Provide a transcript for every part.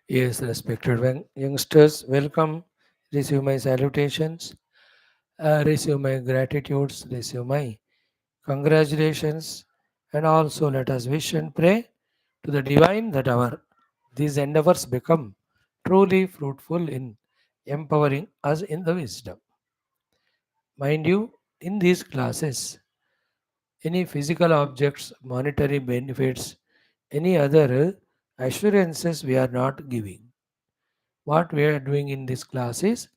Yes, respected youngsters, welcome. Receive my salutations, receive my gratitudes, receive my congratulations, and also let us wish and pray to the divine that our these endeavors become truly fruitful in empowering us in the wisdom. Mind you, in these classes, any physical objects, monetary benefits, any other assurances we are not giving. What we are doing in this class is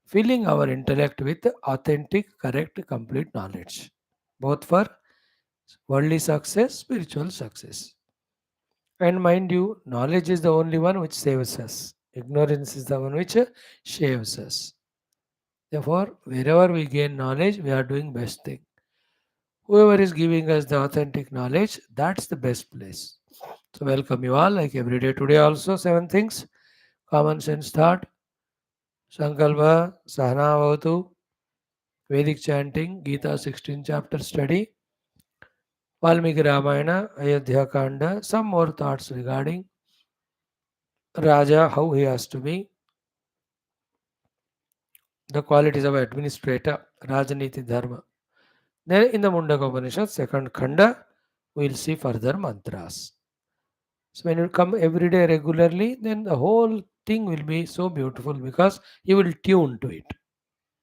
filling our intellect with authentic, correct, complete knowledge, both for worldly success, spiritual success. And mind you, knowledge is the only one which saves us. Ignorance is the one which shaves us. Therefore, wherever we gain knowledge, we are doing best thing. Whoever is giving us the authentic knowledge, that's the best place. So welcome you all, like every day. Today also 7 things. Common sense thought, Sankalpa, Sahana Avatu, Vedic chanting, Geetha 16 chapter study, Valmiki Ramayana, Ayodhya Kanda, some more thoughts regarding Raja, how he has to be, the qualities of administrator, Rajaniti Dharma. Then in the Mundaka Upanishad, second Khanda, we will see further mantras. So when you come every day regularly, then the whole thing will be so beautiful because you will tune to it.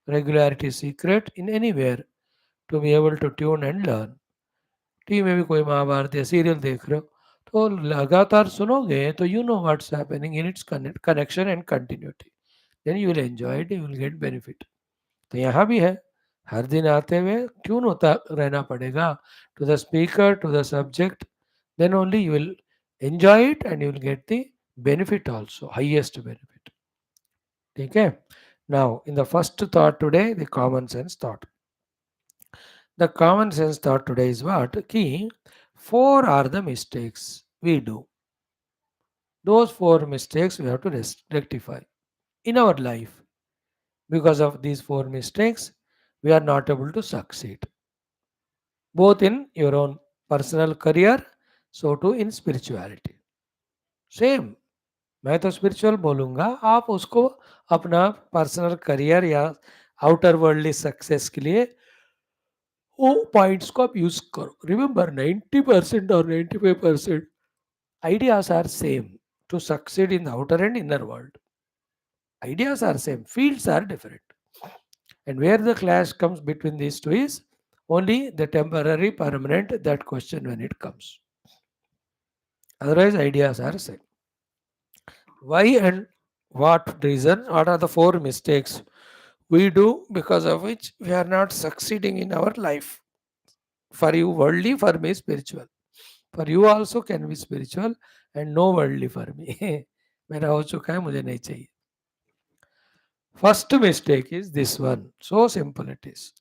Regularity is secret in anywhere to be able to tune and learn. TV में भी कोई महाभारत या serial देख रहे हो तो लगातार सुनोगे तो you know what's happening in its connection and continuity then you will enjoy it you will get benefit तो यहाँ भी है हर दिन आते हुए ट्यून होता रहना पड़ेगा to the speaker to the subject then only you will enjoy it and you will get the benefit also highest benefit ठीक है now in the first thought today the common sense thought the common sense thought today is what? Key, four are the mistakes we do. Those four mistakes we have to rectify in our life. Because of these four mistakes, we are not able to succeed. Both in your own personal career, so too in spirituality. Same. मैं तो spiritual बोलूँगा आप उसको अपना personal career या outer worldly success के लिए वो पॉइंट्स को आप यूज करो रिमेंबर 90% और 95% ideas are same to succeed in the outer and inner world. Ideas are same, fields are different. And where the clash comes between these two is only the temporary, permanent, that question when it comes. Otherwise, ideas are same. Why and what reason? What are the four mistakes we do because of which we are not succeeding in our life? For you, worldly, for me, spiritual. For you also can be spiritual and no worldly for me. मेरा हो चुका है मुझे नहीं चाहिए. First mistake is this one. So simple it is.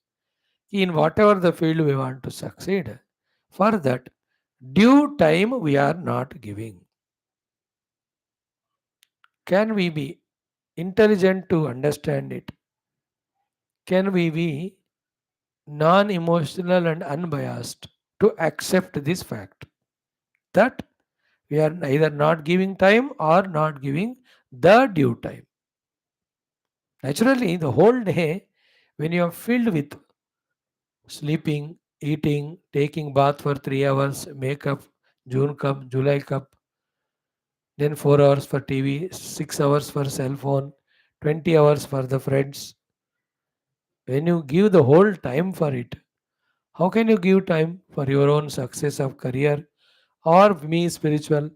In whatever the field we want to succeed, for that, due time we are not giving. Can we be intelligent to understand it? Can we be non emotional and unbiased to accept this fact that we are either not giving time or not giving the due time? Naturally, the whole day, when you are filled with sleeping, eating, taking bath for 3 hours, makeup, June cup, July cup, then 4 hours for TV, 6 hours for cell phone, 20 hours for the friends. When you give the whole time for it, how can you give time for your own success of career or me spiritual?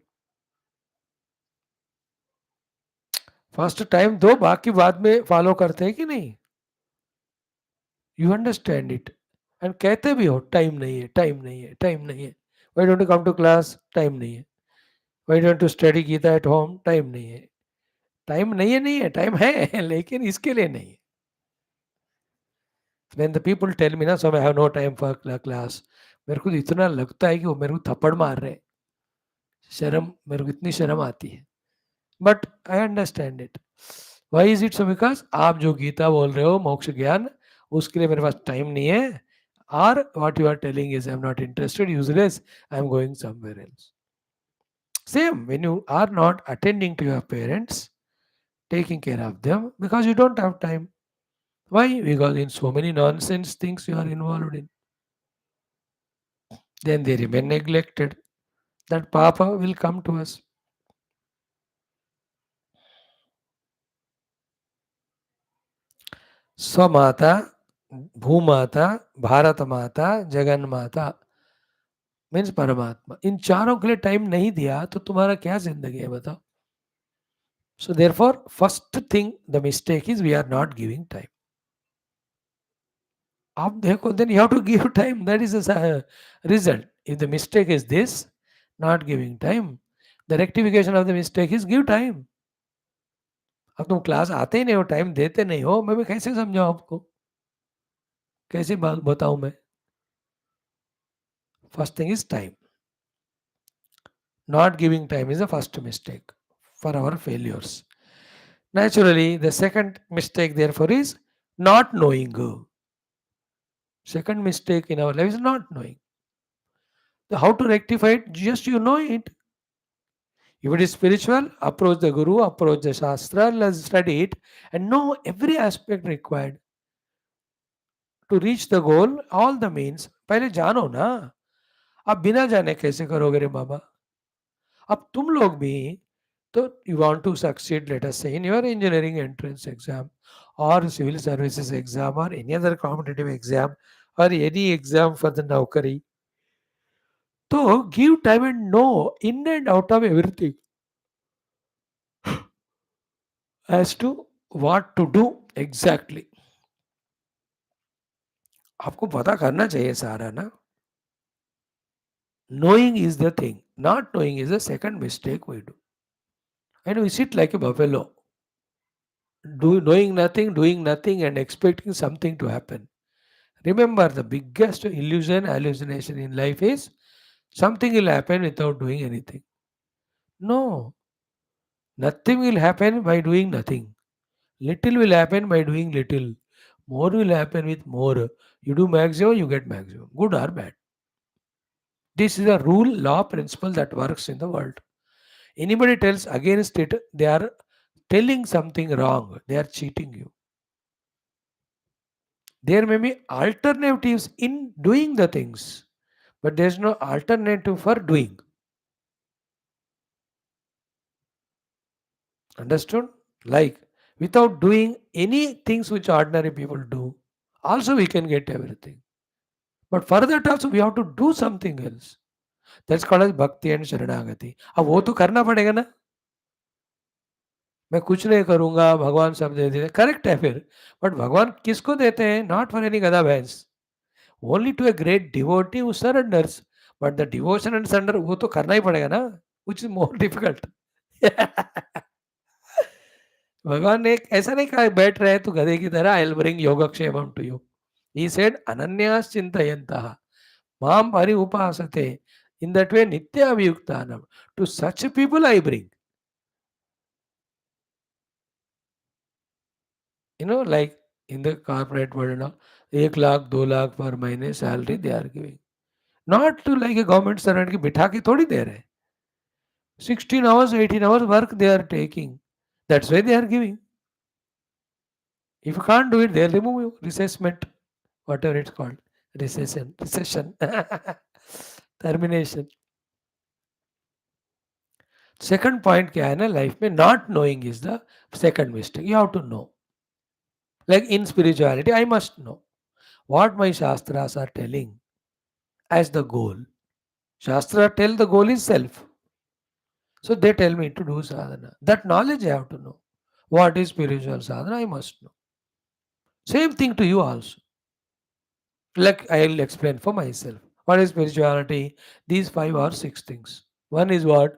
First time दो बाकी बाद में follow करते हैं कि नहीं you understand it and कहते भी हो टाइम नहीं है टाइम नहीं है टाइम नहीं है why don't you come to class time नहीं है why don't to study Gita at home time नहीं है टाइम नहीं है टाइम है लेकिन इसके लिए नहीं है when the people tell me ना so I have no time for class मेरे को इतना लगता है कि वो मेरे को थप्पड़ मार रहे हैं शर्म मेरे को इतनी शर्म आती है but I understand it why is it so because आप जो गीता बोल रहे हो मोक्ष ज्ञान उसके लिए मेरे पास टाइम नहीं है और what you are telling is I am not interested useless I am going somewhere else Same when you are not attending to your parents, taking care of them because you don't have time. Why? Because in so many nonsense things you are involved in. Then they remain neglected. That Papa will come to us. स्वमाता, भूमाता, भारत माता, जगन माता means परमात्मा, इन चारों के लिए time नहीं दिया तो तुम्हारा क्या जिंदगी है बताओ. So therefore first thing the mistake is we are not giving time. आप देखो then you have to give time, that is result. If the mistake is this, not giving time, the rectification of the mistake is give time. अब तुम class आते ही नहीं हो, time देते नहीं हो, मैं भी कैसे समझाऊं आपको, कैसे बताऊं मैं. First thing is time. Not giving time is the first mistake for our failures. Naturally, the second mistake, therefore, is not knowing. Second mistake in our life is not knowing. How to rectify it? Just you know it. If it is spiritual, approach the Guru, approach the Shastra, let's study it and know every aspect required to reach the goal, all the means. पहले जानो ना, आप बिना जाने कैसे करोगे रे बाबा. अब तुम लोग भी तो you want to succeed, let us say, in your engineering entrance exam or civil services exam or any other competitive exam or any exam for the naukari. So give time and know in and out of everything as to what to do exactly. आपको पता करना चाहिए सारा ना. Knowing is the thing. Not knowing is the second mistake we do. And we sit like a buffalo, doing nothing and expecting something to happen. Remember, the biggest hallucination in life is something will happen without doing anything. No, nothing will happen by doing nothing. Little will happen by doing little. More will happen with more. You do maximum, you get maximum. Good or bad. This is a rule, law, principle that works in the world. Anybody tells against it, they are telling something wrong. They are cheating you. There may be alternatives in doing the things, but there is no alternative for doing. Understood? Like without doing any things which ordinary people do, also we can get everything. But for that also we have to do something else. That's called as bhakti and sharanagati. अब वो तो करना पड़ेगा ना. मैं कुछ नहीं करूंगा, भगवान सब दे देते, करेक्ट है फिर. बट भगवान किसको देते हैं? नॉट फॉर एनी गधा भैंस. Only to a great devotee who surrenders. But the devotion and surrender वो तो करना ही पड़ेगा ना, व्हिच इज मोर डिफिकल्ट. भगवान ने ऐसा नहीं कहा बैठ रहे तू गधे की तरह, आई विल ब्रिंग योगक्षेमम टू यू. ही सेड अनन्यास चिंतयन्तः माम परिउपासते, in that way nitya abhyuktanam, to such people I bring. Like in the corporate world now, 1 lakh 2 lakh per महीने salary they are giving. Not to like a government servant की बिठा के थोड़ी दे रहे. 16 hours 18 hours work they are taking, that's why they are giving. If you can't do it, they'll remove you. Recessment, whatever it's called. Recession, termination. Second point क्या है ना life में, not knowing is the second mistake. You have to know. Like in spirituality, I must know what my shastras are telling as the goal. Shastra tell the goal is self. So they tell me to do sadhana. That knowledge I have to know. What is spiritual sadhana? I must know. Same thing to you also. Like I'll explain for myself. What is spirituality? These 5 or 6 things. One is what?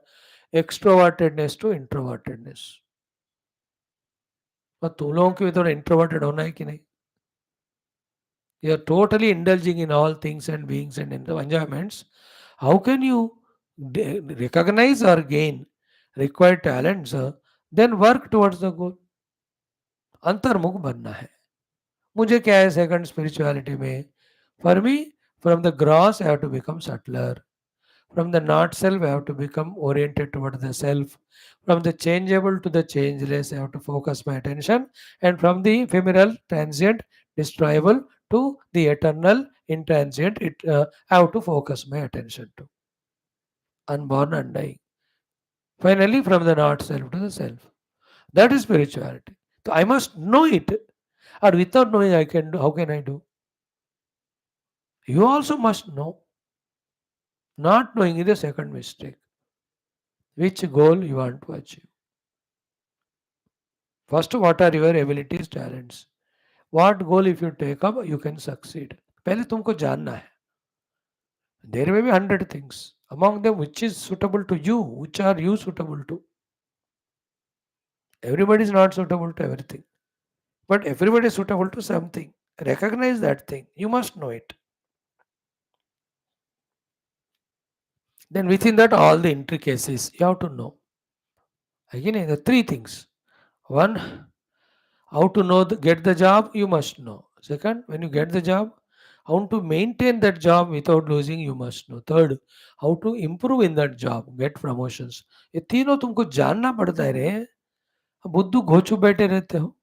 Extrovertedness to introvertedness. और तुम लोगों के भी थोड़ा introverted होना है कि नहीं? You are totally indulging in all things and beings and enjoyments. How can you recognize or gain required talents, then work towards the goal? अंतर्मुख बनना है. मुझे क्या है सेकंड स्पिरिचुअलिटी में? For me, from the gross I have to become subtler. From the not self, I have to become oriented toward the self. From the changeable to the changeless, I have to focus my attention. And from the ephemeral, transient, destroyable to the eternal, intransient, I have to focus my attention to. Unborn, undying. Finally, from the not self to the self. That is spirituality. So I must know it. Or without knowing, I can do. How can I do? You also must know. Not knowing is the second mistake. Which goal you want to achieve? First, what are your abilities, talents? What goal if you take up, you can succeed. पहले तुमको जानना है. There may be 100 things. Among them, which is suitable to you? Which are you suitable to? Everybody is not suitable to everything. But everybody is suitable to something. Recognize that thing. You must know it. Then within that, all the intricacies you have to know. Again, the three things. One, how to know get the job, you must know. Second, when you get the job, how to maintain that job without losing, you must know. Third, how to improve in that job, get promotions. ये तीनों तुमको जानना पड़ता है रे. बुद्धू घोचू बैठे रहते हो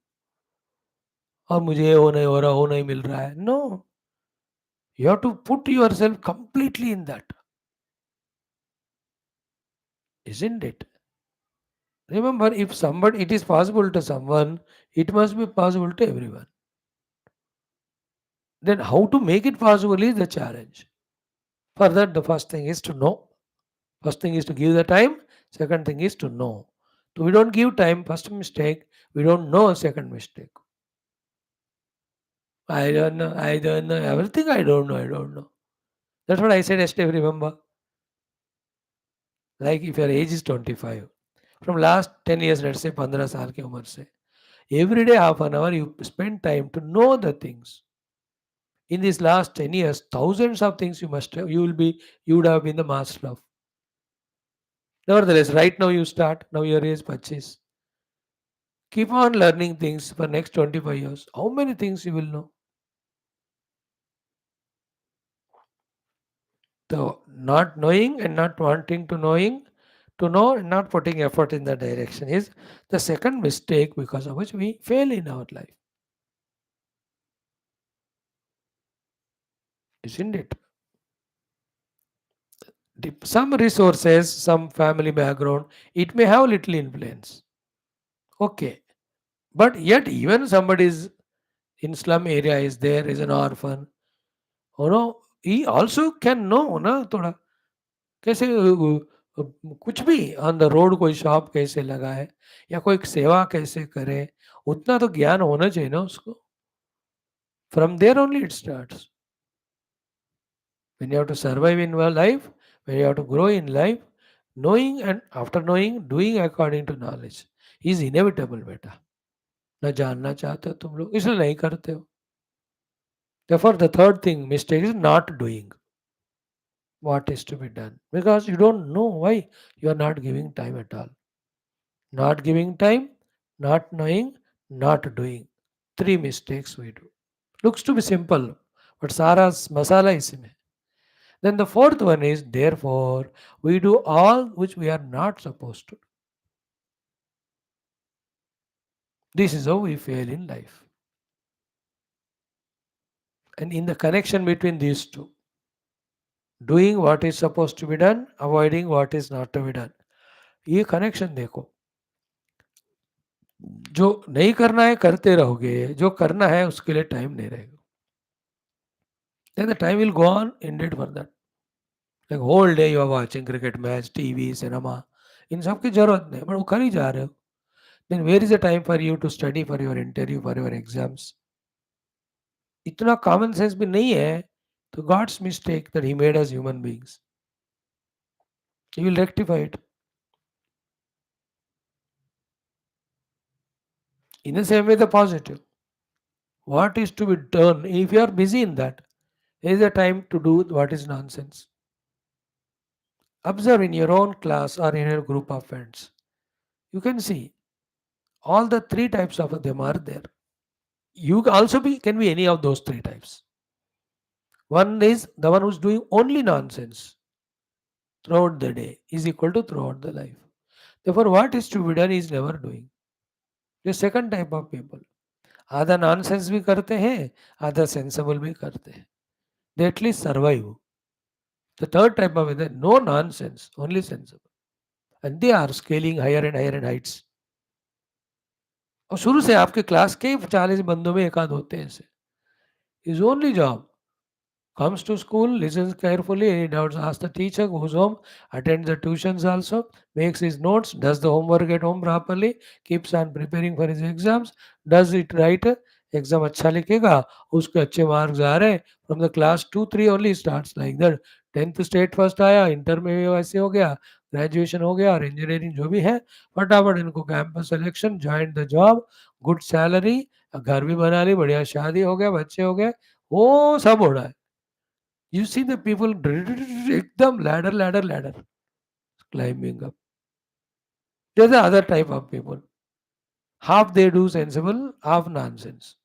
और मुझे ये हो नहीं हो रहा, हो नहीं मिल रहा है. No, you have to put yourself completely in that, isn't it? Remember, if somebody it is possible to someone, it must be possible to everyone. Then how to make it possible is the challenge. For that, the first thing is to know. First thing is to give the time. Second thing is to know. So we don't give time, first mistake. We don't know, second mistake. I don't know, I don't know. Everything I don't know, I don't know. That's what I said yesterday, remember? Like if your age is 25, from last 10 years, let's say 15 साल की उम्र से, every day half an hour you spend time to know the things. In these last 10 years, thousands of things you would have been the master of. Nevertheless, right now you start, now your age 25. Keep on learning things for next 25 years. How many things you will know? So, not knowing and not wanting to know and not putting effort in that direction is the second mistake because of which we fail in our life. Isn't it? Some resources, some family background, it may have little influence. Okay. But yet, even somebody is in slum area is there, is an orphan, he also can know, ना थोड़ा कैसे कुछ भी on the road कोई shop कैसे लगाए या कोई सेवा कैसे करे, उतना तो ज्ञान होना चाहिए ना उसको. From there only it starts. When you have to survive in life, when you have to grow in life, knowing and after knowing doing according to knowledge is inevitable बेटा. ना जानना चाहते हो तुम लोग इसलिए नहीं करते हो. Therefore the third thing mistake is not doing what is to be done because you don't know why you are not giving time at all. Not giving time, not knowing, not doing. Three mistakes we do. Looks to be simple, but Sara's masala is in it. Then the fourth one is therefore we do all which we are not supposed to do. This is how we fail in life. And in the connection between these two, doing what is supposed to be done, avoiding what is not to be done. ये connection देखो. जो नहीं करना है करते रहोगे, जो करना है उसके लिए टाइम नहीं रहेगा. Then the time will go on ended for that. Like whole day you are watching cricket match, TV, cinema. इन सब की जरूरत नहीं, but वो कर ही जा रहे हो. Then where is the time for you to study for your interview, for your exams? इतना common sense भी नहीं है. तो God's mistake that He made us human beings. He will rectify it. In the same way, the positive. What is to be done? If you are busy in that, there is a time to do what is nonsense. Observe in your own class or in your group of friends. You can see all the three types of them are there. You also can be any of those three types. One is the one who's doing only nonsense. throughout the day is equal to throughout the life. Therefore, what is to be done is never doing. The second type of people, आधा nonsense भी करते हैं, आधा sensible भी करते हैं. They at least survive. The third type of is no nonsense, only sensible. And they are scaling higher and heights. और शुरू से आपके क्लास के 40 बंदों में एक आध होते हैं ऐसे. His only job, comes to school, listens carefully, any doubts, asks the teacher, goes home, attends the tuitions also, makes his notes, does the homework at home properly, keeps on preparing for his exams, does it right, exam अच्छा लिखेगा, उसके अच्छे marks आ रहे हैं, from the class 2 3 only starts like that. 10th state first आया, inter में वैसे हो गया, ग्रेजुएशन हो गया और इंजीनियरिंग जो भी है, फटाफट इनको campus selection, join the job, good salary, घर भी बना ली, बढ़िया शादी हो गया, बच्चे हो गए, वो सब हो रहा है. You see the people ekdam ladder climbing up. There's the other type of people. Half they do sensible, half nonsense.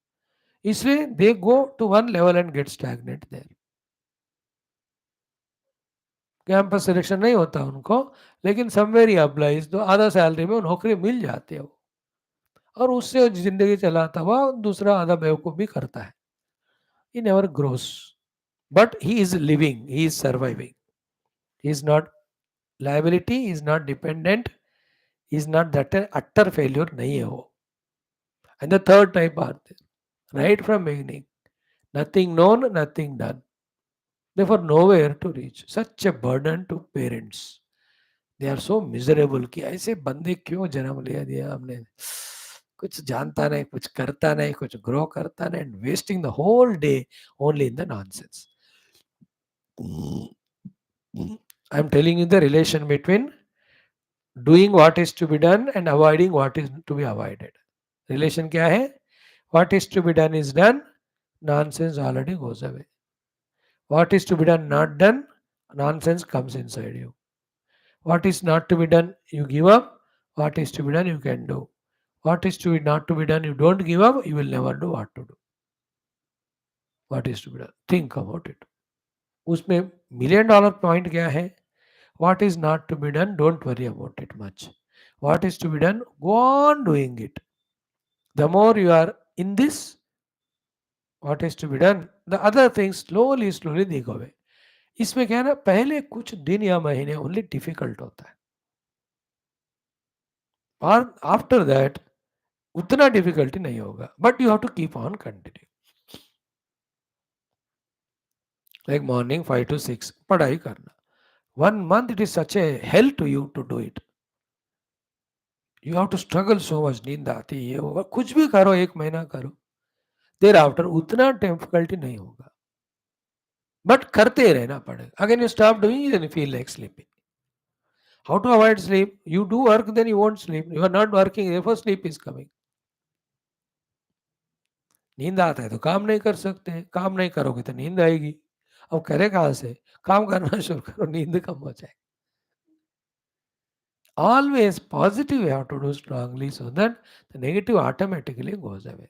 इसलिए they go to one level and get stagnant there. Campus selection नहीं होता उनको, लेकिन somewhere ही applies, तो आधा salary में नौकरी मिल जाती है वो, और उससे वो जिंदगी चलाता हुआ दूसरा आधा बेवकूफ भी करता है. He never grows, but he is living, he is surviving. He is not liability, he is not dependent, he is not that utter failure नहीं है वो. And the third type are there, right from beginning, nothing known, nothing done. Therefore, nowhere to reach. Such a burden to parents. They are so miserable कि ऐसे बंदे क्यों जन्म लिया दिया हमने, कुछ जानता नहीं, कुछ करता नहीं, कुछ ग्रो करता नहीं, and wasting the whole day only in the nonsense. I am telling you the relation between doing what is to be done and avoiding what is to be avoided. Relation क्या है? What is to be done is done, nonsense already goes away. What is to be done not done, nonsense comes inside you. What is not to be done, you give up. What is to be done, you can do. What is to be not to be done, you don't give up, you will never do what to do. What is to be done? Think about it. उसमें $1,000,000 point क्या है? What is not to be done, don't worry about it much. What is to be done, go on doing it. The more you are in this, what is to be done, the other things slowly they go away. इसमें क्या है ना, पहले कुछ दिन या महीने only difficult होता है, और आफ्टर दैट उतना डिफिकल्टी नहीं होगा, but you have to keep on continue. Like morning 5 to 6 पढ़ाई करना, 1 month it is such a hell to you to do it. You have to struggle so much, नींद आती है, ये होगा, कुछ भी करो, 1 महीना करो, देर आफ्टर उतना डिफिकल्टी नहीं होगा, बट करते रहना पड़ेगा. Again you stop doing, then you feel like sleeping. How to avoid sleep? You do work, then you won't sleep. You are not working, therefore sleep is coming. नींद आता है तो काम नहीं कर सकते हैं, काम नहीं करोगे तो नींद आएगी. अब करे कहाँ से? काम करना शुरू करो, नींद कम हो जाए. Always positive you have to do strongly so that the negative automatically goes away.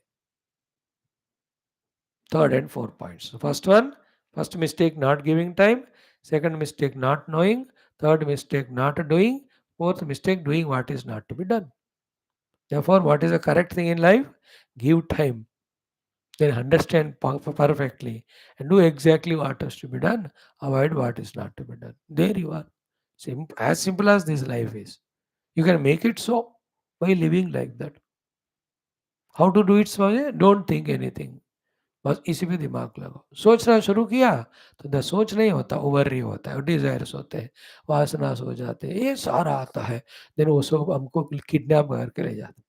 Third and fourth points. So first one, first mistake not giving time. Second mistake not knowing. Third mistake not doing. Fourth mistake doing what is not to be done. Therefore, what is the correct thing in life? Give time. Then understand perfectly and do exactly what has to be done. Avoid what is not to be done. There you are. As simple as this life is. You can make it so by living like that. How to do it? समझे? Don't think anything. बस इसी पे दिमाग लगाओ. सोचना शुरू किया तो द सोच नहीं होता, ओवर ही होता है, डिजायर्स होते हैं, वासनास हो जाते हैं, ये सारा आता है, देन वो सब हमको किडनैप करके ले जाते.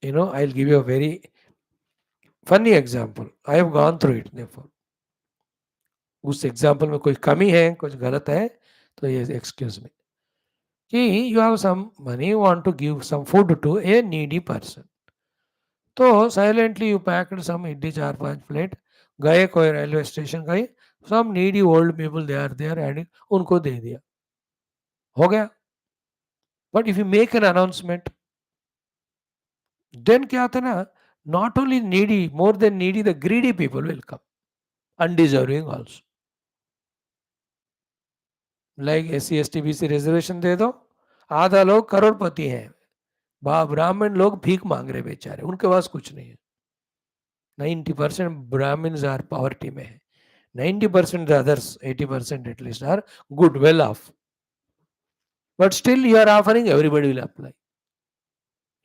I'll give you a very funny example. I have gone through it. Therefore, उस एग्जाम्पल में कोई कमी है, कुछ गलत है, तो ये एक्सक्यूज मी. कि you have some money, you want to give some food to a needy person, तो silently you packed some idli 4-5 plate, गए कोई रेलवे स्टेशन गए, some needy old people they are there and उनको दे दिया, हो गया. But if you make an announcement, then क्या होता है ना, not only needy, more than needy, the greedy people will come, undeserving also. Like SC ST BC reservation दे दो, आधा लोग करोड़पति हैं, ब्राह्मण लोग भीख मांग रहे बेचारे, उनके पास कुछ नहीं है। 90% ब्राह्मण्स आर पॉवर्टी में है, 90% others 80% at least are good well off, but still you are offering, everybody will apply.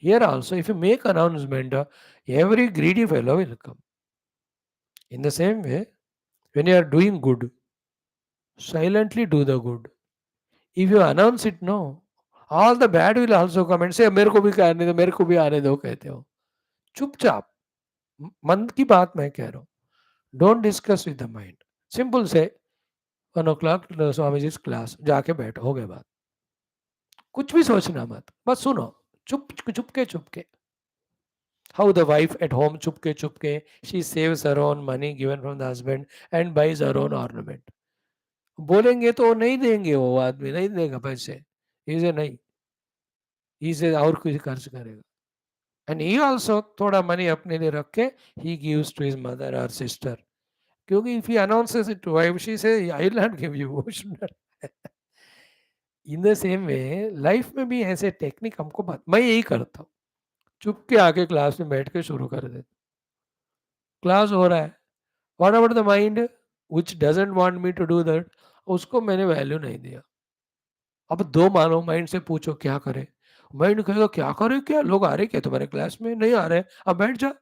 Here also, if you make announcement, every greedy fellow will come. In the same way, when you are doing good, silently do the good. If you announce it, no, all the bad will also come and say मेरे को भी आने दो, मेरे को भी आने दो, कहते हो चुपचाप। मन की बात मैं कह रहा हूँ, don't discuss with the mind, simple से 1 o'clock स्वामी जी क्लास जाके बैठो, हो गए बात, कुछ भी सोचना मत, बस सुनो, चुपके how the wife at home चुपके she saves her own money given from the husband and buys her own ornament. बोलेंगे तो नहीं देंगे, वो आदमी नहीं देगा पैसे, इसे नहीं, इसे और कुछ खर्च करेगा। एंड ही ऑल्सो थोड़ा मनी अपने लिए रख के he gives to his mother और सिस्टर, क्योंकि if he announces it to wife she say I will not give you, वो should not. In the same way life में भी ऐसे टेक्निक हमको मैं यही करता हूँ, चुप के आके क्लास में बैठ के शुरू कर देता, क्लास हो रहा है, what about the mind which doesn't want me to do that, उसको मैंने वैल्यू नहीं दिया। अब दो मानो माइंड से पूछो क्या करे, माइंड कहेगा क्या करे, क्या लोग आ रहे क्या तुम्हारे क्लास में, नहीं आ रहे, अब बैठ जा,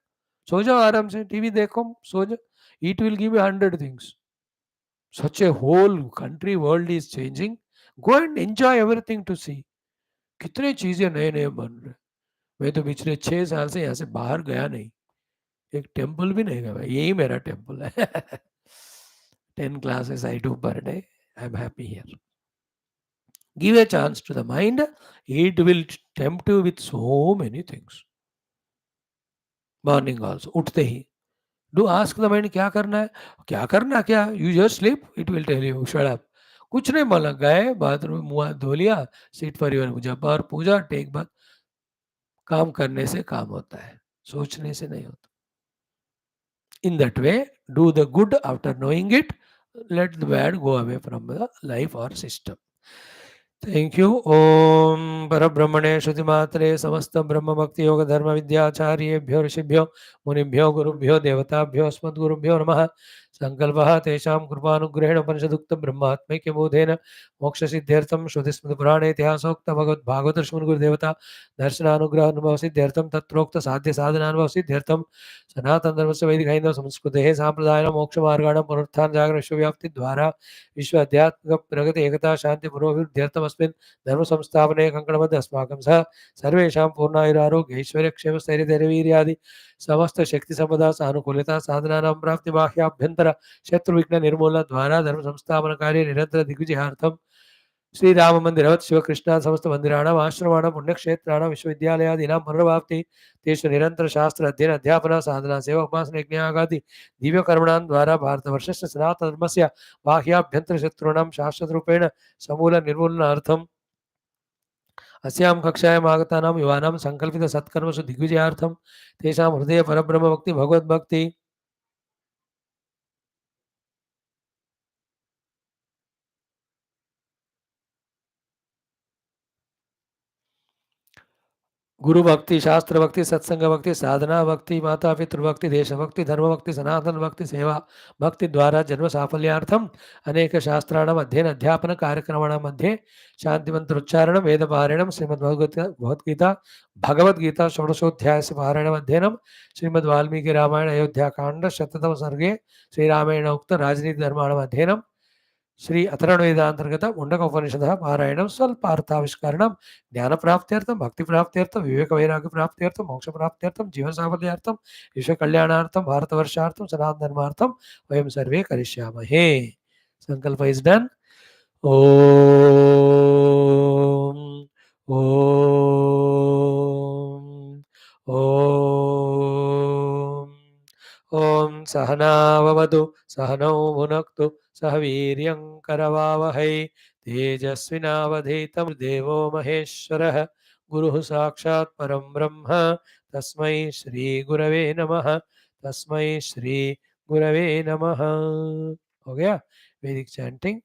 सो जाओ आराम से, टीवी देखो, सो जा, it will give you 100 things. Such a whole country world is changing, go and enjoy everything to see, कितने चीजें नए नए बन रहे। मैं तो पिछले 6 साल से यहाँ से बाहर गया नहीं, एक टेम्पल भी नहीं गया, यही मेरा टेम्पल है। 10 classes I do per day, I'm happy here. Give a chance to the mind, it will tempt you with so many things. Morning also, उठते ही do ask the mind क्या करना है, क्या करना, क्या you just sleep, it will tell you shut up, कुछ नहीं, बोला गए बाथरूम में मुंह हाथ धो लिया, sit for your जप और पूजा, टेक बात, काम करने से काम होता है, सोचने से नहीं होता। In that way, do the good after knowing it, let the bad go away from the life or system. Thank you. ओम परब्रह्मणे श्रुतिमात्रे समस्त ब्रह्म भक्ति योग धर्म विद्याचार्येभ्यो ऋषिभ्यो मुनिभ्यो गुरुभ्यो देवताभ्यो अस्मद्गुरुभ्यो नमः। संकल्पः तेषां कृपानुग्रहेण उपनिषदुक्त ब्रह्मात्मैक्य बोधेन मोक्ष सिद्ध्यर्थं श्रुतिस्मृति पुराणे इतिहासोक्त भगवत भागवत गुरुदेवता दर्शनानुग्रह अनुभव सिद्ध्यर्थं तत्रोक्त साध्य साधनानुभव सिद्ध्यर्थं सनातन धर्म से वैदिक हिंदू संस्कृते सांप्रदाय मोक्ष मार्गाणां पुनरुत्थान जागर विश्वव्याप्ति द्वारा विश्व आध्यात्मिक प्रगति एकता शांति पुरोभिवृद्ध्यर्थमस्मिन् धर्म संस्थापने कंकणबद्ध अस्माकं सह सर्वेषां पूर्णायुरारोग्य ऐश्वर्य क्षेम स्थैर्य धैर्य वीर्यादि समस्त शक्ति संपदा सानुकूलता साधनानां प्राप्ति बाह्याभ्यंतर शत्रु विघ्न निर्मूलना द्वारा धर्म संस्थापन कार्य निरंतर दिग्विजयार्थं श्री राम मंदिरवत् शिव कृष्ण समस्त मंदिराणाम् आश्रमाणां पुण्यक्षेत्राणां विश्वविद्यालयादीनां पुनर्वाप्ति तेषु निरंतर शास्त्र अध्ययन अध्यापन साधना सेवा उपासना यज्ञागादि दिव्य कर्मणां द्वारा भारतवर्षस्य सनातन धर्मस्य बाह्याभ्यंतर शत्रूणां शाश्वतरूपेण समूल निर्मूलनार्थम् अस्यां कक्षायाम् आगतानां युवानां संकल्पित सत्कर्मसु दिग्विजयार्थं तेषां हृदये परब्रह्म भक्ति भगवद्भक्ति गुरु भक्ति शास्त्र भक्ति सत्संग भक्ति साधना भक्ति माता पितृभक्ति देश भक्ति धर्म भक्ति सनातन भक्ति सेवा भक्ति द्वारा जन्म साफल्यार्थम अनेक शास्त्राणाम अध्ययन अध्यापन कार्यक्रमाणां मध्ये शांति मंत्र उच्चारण वेद पारायणम श्रीमद् भगवद्गीता भगवद्गीता षोडशोध्याय पारायणम अध्ययनम श्रीमद् वाल्मीकि रामायण अयोध्या कांड शततम सर्गे श्री रामायण उक्त राजनीति धर्माणाम अध्ययनम श्री अथर्वणवेदांतर्गत मुंडक उपनिषदः पारायणं स्वल्पार्थाविष्करणं ज्ञान प्राप्त्यर्थं भक्ति प्राप्त्यर्थं विवेक वैराग्य प्राप्त्यर्थं मोक्ष प्राप्त्यर्थं जीवन साफल्यार्थं विश्व कल्याणार्थं भारतवर्षार्थं सनातन धर्मार्थं वयं सर्वे करिष्यामहे। संकल्प इज डन। ओम ओम ओम ओम सहनाववतु सहनौ भुनक्तु सह वीर्यं करवावहै तेजस्विनावधीतं देवो महेश्वरः गुरुः साक्षात् परं ब्रह्म तस्मै श्री गुरवे नमः तस्मै श्री गुरवे नमः। हो गया वैदिक चैंटिंग।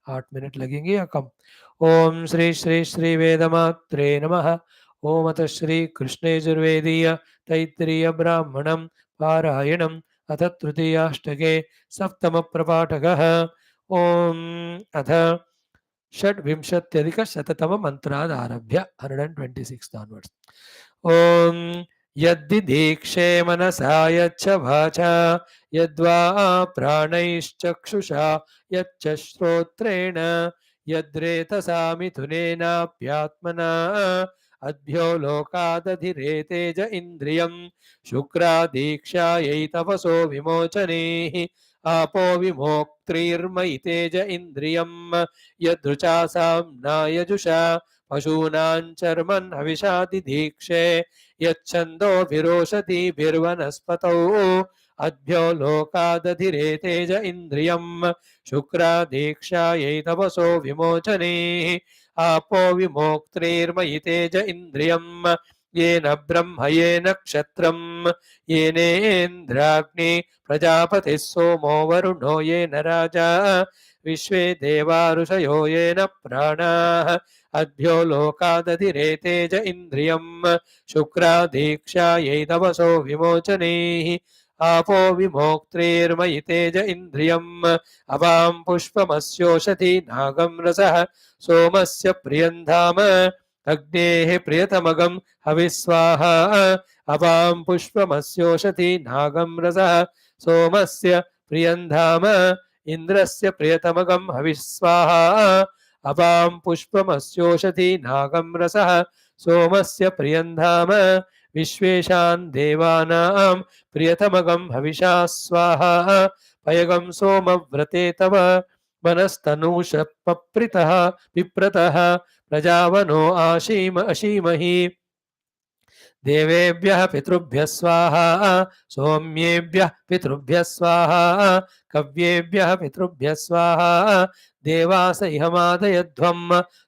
8 मिनट लगेंगे या कम? ओम श्री श्री श्री वेदमात्रे नमः। ओम अथ श्री कृष्ण यजुर्वेदीय तैत्तिरीय ब्राह्मणं पारायणम् अथ तृतीयाष्टके सप्तम प्रपाठकः। ओम अथ षड्विंशत्यधिकशततम मंत्रादारभ्य 126 onwards. ओम यद्धि दीक्षे मनसा यच्च वाचा यद्वा प्राणैश्चक्षुषा यच्च श्रोत्रेण यद्रेतसा मिथुनेनाप्यात्मना अद्भ्यो लोकादधिरेतेज इन्द्रियं शुक्रादीक्षायै तपसो विमोचनेः आपो विमोक्त्रिर्मयि तेज इन्द्रियं यदृचासां नायजुषा पशूनां चर्मन् हविषादिदीक्षे यच्छन्दोभिरोषधीभिर्वनस्पतौ अद्भ्यो लोकादधिरेतेज इन्द्रियं शुक्रादीक्षायै तपसो विमोचने आपो विमोक्त्रिर्मयि तेज इन्द्रियं येन ब्रह्म येन क्षत्रं येनेन्द्राग्नि प्रजापतिः सोमो वरुणो येन राजा विश्वे देवा ऋषयो येन प्राणाः अद्भ्यो लोकादधिरेतेज इन्द्रियं शुक्रादीक्षायै तपसो विमोचनेः आपो विमोक्त्रिर्मयि तेज इन्द्रियम् अपां पुष्पमस्योषधि नागं रसः सोमस्य प्रियन्धाम अग्नेः प्रियतमगं हविस्वाहा अपां पुष्पमस्योषधि नागं रसः सोमस्य प्रियन्धाम इन्द्रस्य प्रियतमगं हविस्वाहा अपां पुष्पमस्योषधि नागं रसः सोमस्य प्रियन्धाम विश्वेशान् देवानां प्रियतमगं हविषा स्वाहा पयगं सोमव्रते तव वनस्तनूष पप्रितः पिप्रतः प्रजावनो आशीम अशीमहि देवेभ्यः पितृभ्यः स्वाहा सौम्येभ्यः पितृभ्यः स्वाहा कव्येभ्यः पितृभ्यः स्वाहा देवास इहमादयध्वं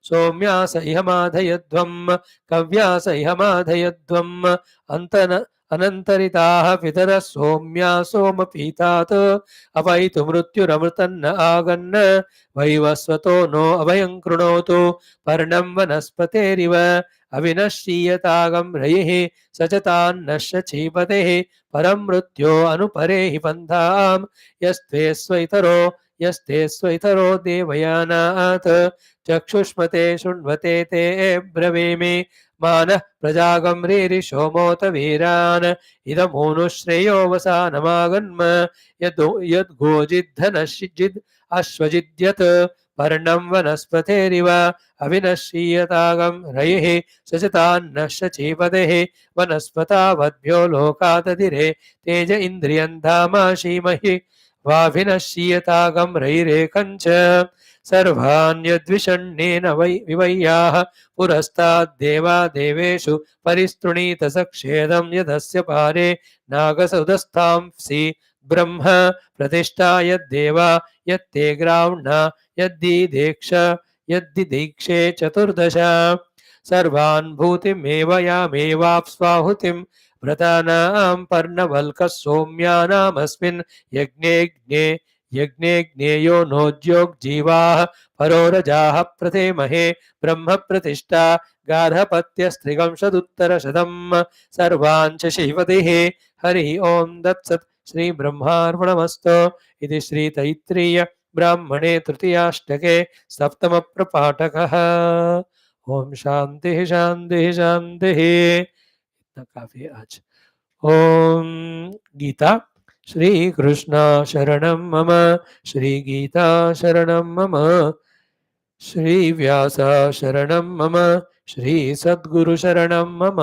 सौम्यास इहमादयध्वं कव्यास इहमादयध्वं अन्तन अनन्तरिताः पितरः सौम्या सोमपीतात् अवैतु मृत्युरमृतन्न आगन्न वैवस्वतो नो अभयं कृणोतु पर्णं वनस्पतेरिव अविनश्यीयतागं रयिः सचतान्नश्य चीपतेः परं मृत्यो अनुपरेहि पन्थां यस्ते स्वैतरो देवयानात् चक्षुष्मते शृण्वते ते ब्रवीमि मानः प्रजागं रीरिषोमोत वीरान् इदमूनुश्रेयो वसानमागन्म यद्गोजिद्धनश्चिद् अश्वजिद्यत् पर्णं वनस्पतेरिव अविनश्यीयतागं रयिः सचतान्नश्य चीपतेः वनस्पतावद्भ्यो लोकादधिरे तेज इन्द्रियं धामाशीमहि वाभिनश्यीयतागं रयिरेकञ्च सर्वाण्यद्विषण्णेन विवय्याः पुरस्ताद्देवा देवेषु परिस्तृणीत सक्षेदं यदस्य पारे नागसुदस्तांसि ब्रह्म प्रतिष्ठा यद्देवा यत्ते ग्राह्णा यद्दिदीक्षे चतुर्दश सर्वान् भूतिमेव यामेवाप्स्वाहुतिं व्रतानां पर्णवल्कः सौम्यानामस्मिन् यज्ञे ज्ञेयो नोद्योग्जीवाः परोरजाः प्रथेमहे ब्रह्म प्रतिष्ठा गार्हपत्यस्त्रिगंशदुत्तरशतं सर्वान् च शिवतिः हरिः ओं दत्सत् श्री ब्रह्मार्पणमस्तु इति श्री तैत्तिरीय ब्राह्मणे तृतीयाष्टके सप्तम प्रपाठकः। ओम शांति शांति शांति। इतना काफी है आज। ओम गीता श्री कृष्ण शरणं मम श्री गीता शरणं मम श्री व्यास शरणं मम श्री सद्गुरु शरणं मम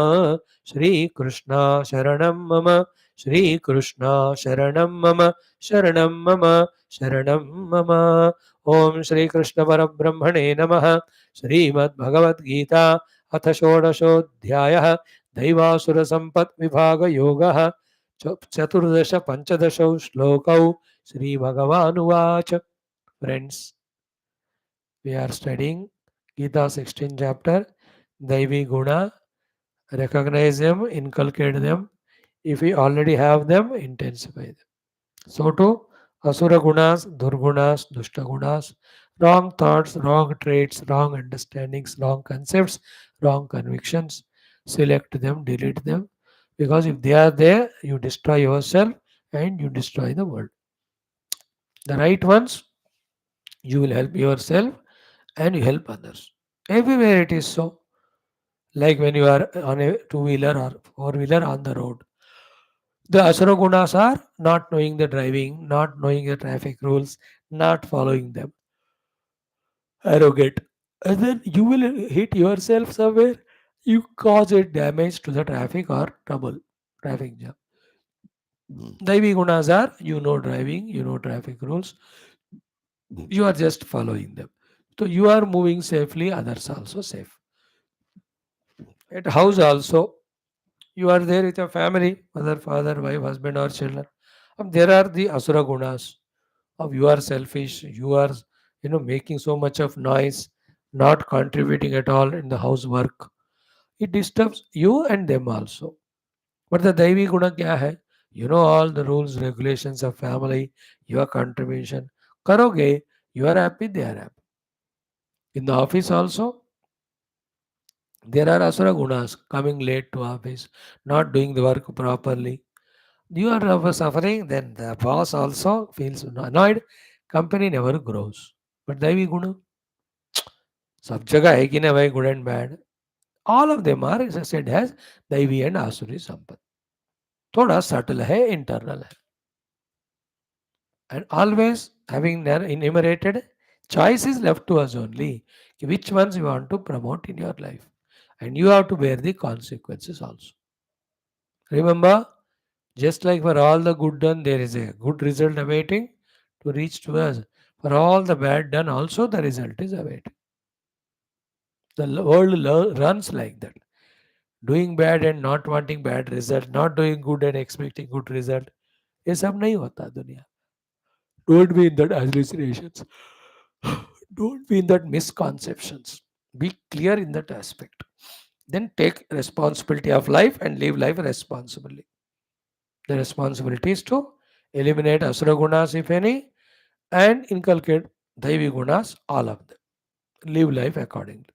श्री कृष्ण शरणं मम श्री कृष्ण शरणं मम शरणं मम शरणं मम। ओम श्री कृष्ण परब्रह्मणे नमः। श्रीमद्भगवद्गीता अथ षोडशोऽध्यायः दैवासुर संपत् विभाग योगः चतुर्दश पंचदशौ श्लोकौ Shri भगवानुवाच। Friends, we are studying Geetha 16 chapter. Daivi Guna, recognize them, inculcate them. If we already have them, intensify them. So too, Asura Gunas, Durgunas, Dushta Gunas, Wrong thoughts, wrong traits, wrong understandings, wrong concepts, wrong convictions. Select them, delete them. Because if they are there, you destroy yourself and you destroy the world. The right ones, you will help yourself and you help others. Everywhere it is so. Like when you are on a two-wheeler or four-wheeler on the road. The Asura Gunas are not knowing the driving, not knowing the traffic rules, not following them, arrogant. And then you will hit yourself somewhere, you cause a damage to the traffic or trouble, traffic jam. Daivi Gunas are, you know driving, you know traffic rules, you are just following them. So you are moving safely, others also safe. At house also, you are there with your family, mother, father, wife, husband or children. There are the Asura Gunas of you are selfish, you are making so much of noise, not contributing at all in the housework. It disturbs you and them also. But the Daivi Guna kya hai? You know all the rules, regulations of family, your contribution. Karoge, you are happy, they are happy. In the office also, there are Asura Gunas coming late to office, not doing the work properly. You are suffering, then the boss also feels annoyed. Company never grows. But Daivi Guna, सब जगह है कि ना भाई good and bad all of them are said has daivi and asuri sampad थोड़ा subtle है internal है and always having enumerated choice is left to us only which ones you want to promote in your life and you have to bear the consequences also. Remember, just like for all the good done there is a good result awaiting to reach to us, for all the bad done also the result is awaiting. The world runs like that. Doing bad and not wanting bad result, not doing good and expecting good result, ये सब नहीं होता दुनिया. Don't be in that hallucinations. Don't be in that misconceptions. Be clear in that aspect. Then take responsibility of life and live life responsibly. The responsibility is to eliminate asura gunas if any and inculcate daivi gunas all of them. Live life accordingly.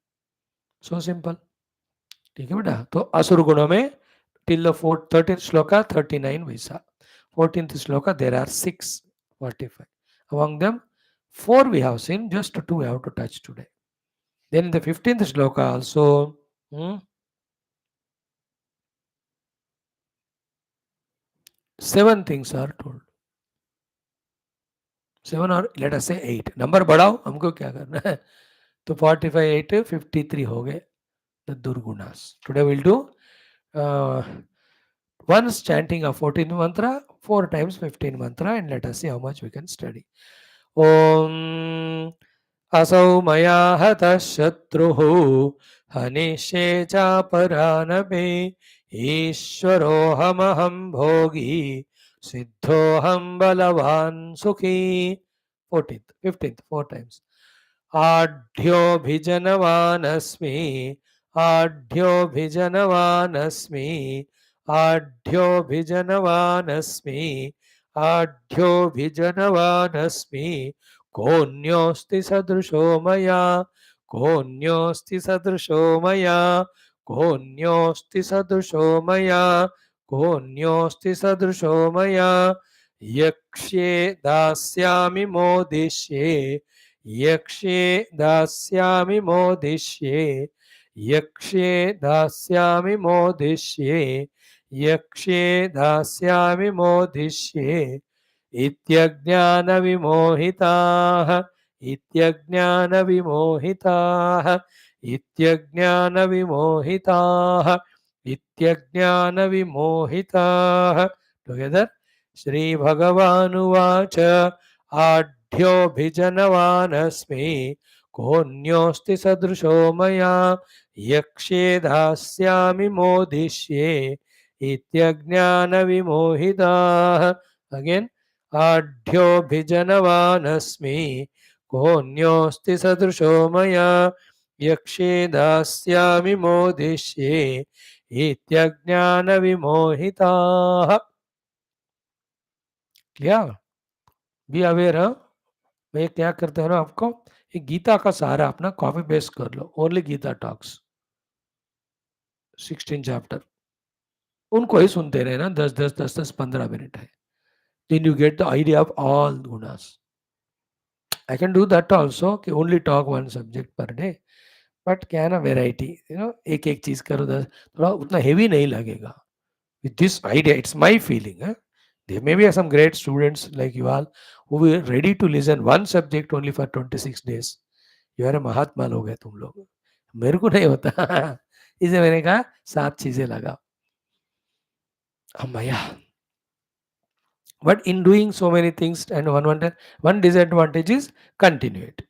So simple. ठीक है बेटा तो असुर गुणों में till the 13th shloka 39 visa 14th shloka there are 645 among them 4 we have seen just 2 we have to touch today then in the 15th shloka also 7 things are told 7 or let us say 8 number बढ़ाओ हमको क्या करना है तो 45 8 53 हो गए the durgunas today we'll do uh, once chanting of 14th mantra 4 times 15 mantra and let us see how much we can study. Om असौ मया हतः शत्रुः हनिष्ये चापरानपे ईश्वरोऽहमहं भोगी सिद्धोऽहं बलवान् सुखी 14th 15th 4 times आढ्योऽभिजनवानस्मि आढ्योऽभिजनवानस्मि आढ्योऽभिजनवानस्मि आढ्योऽभिजनवानस्मि कोऽन्योऽस्ति सदृशो मया कोऽन्योऽस्ति सदृशो मया कोऽन्योऽस्ति सदृशो मया कोऽन्योऽस्ति सदृशो मया यक्ष्ये दास्यामि मोदिष्ये यक्ष्ये दास्यामि मोदिष्ये यक्ष्ये दास्यामि मोदिष्ये यक्ष्ये दास्यामि मोदिष्ये इत्यज्ञानविमोहिताः इत्यज्ञानविमोहिताः इत्यज्ञानविमोहिताः इत्यज्ञानविमोहिताः टुगेदर श्रीभगवानुवाच आढ्योऽभिजनवानस्मि कोऽन्योऽस्ति सदृशो मया यक्ष्ये दास्यामि मोदिष्ये इत्यज्ञानविमोहिताः अगेन आढ्योऽभिजनवानस्मि कोऽन्योऽस्ति सदृशो मया यक्ष्ये दास्यामि मोदिष्ये इत्यज्ञानविमोहिताः. क्लियर? Be aware. मैं क्या करता हूँ आपको ये गीता का सारा अपना कॉपी पेस्ट कर लो, ओनली गीता टॉक्स 16 चैप्टर, उनको ही सुनते रहे ना, 10-10, 10-10, 15 मिनट है, then you get the idea of all gunas. I can do that also कि only talk one subject per day, but क्या है ना वेराइटी, एक एक चीज करो, थोड़ा उतना हेवी नहीं लगेगा. With this idea, it's my feeling. There may be some great students like you all who were ready to listen one subject only for 26 days. You are a महात्मा लोग है तुम लोग, मेरे को नहीं होता. इसे मैंने कहा 7 चीजें लगा अम्मया. But in doing so many things, and one disadvantage is continue it.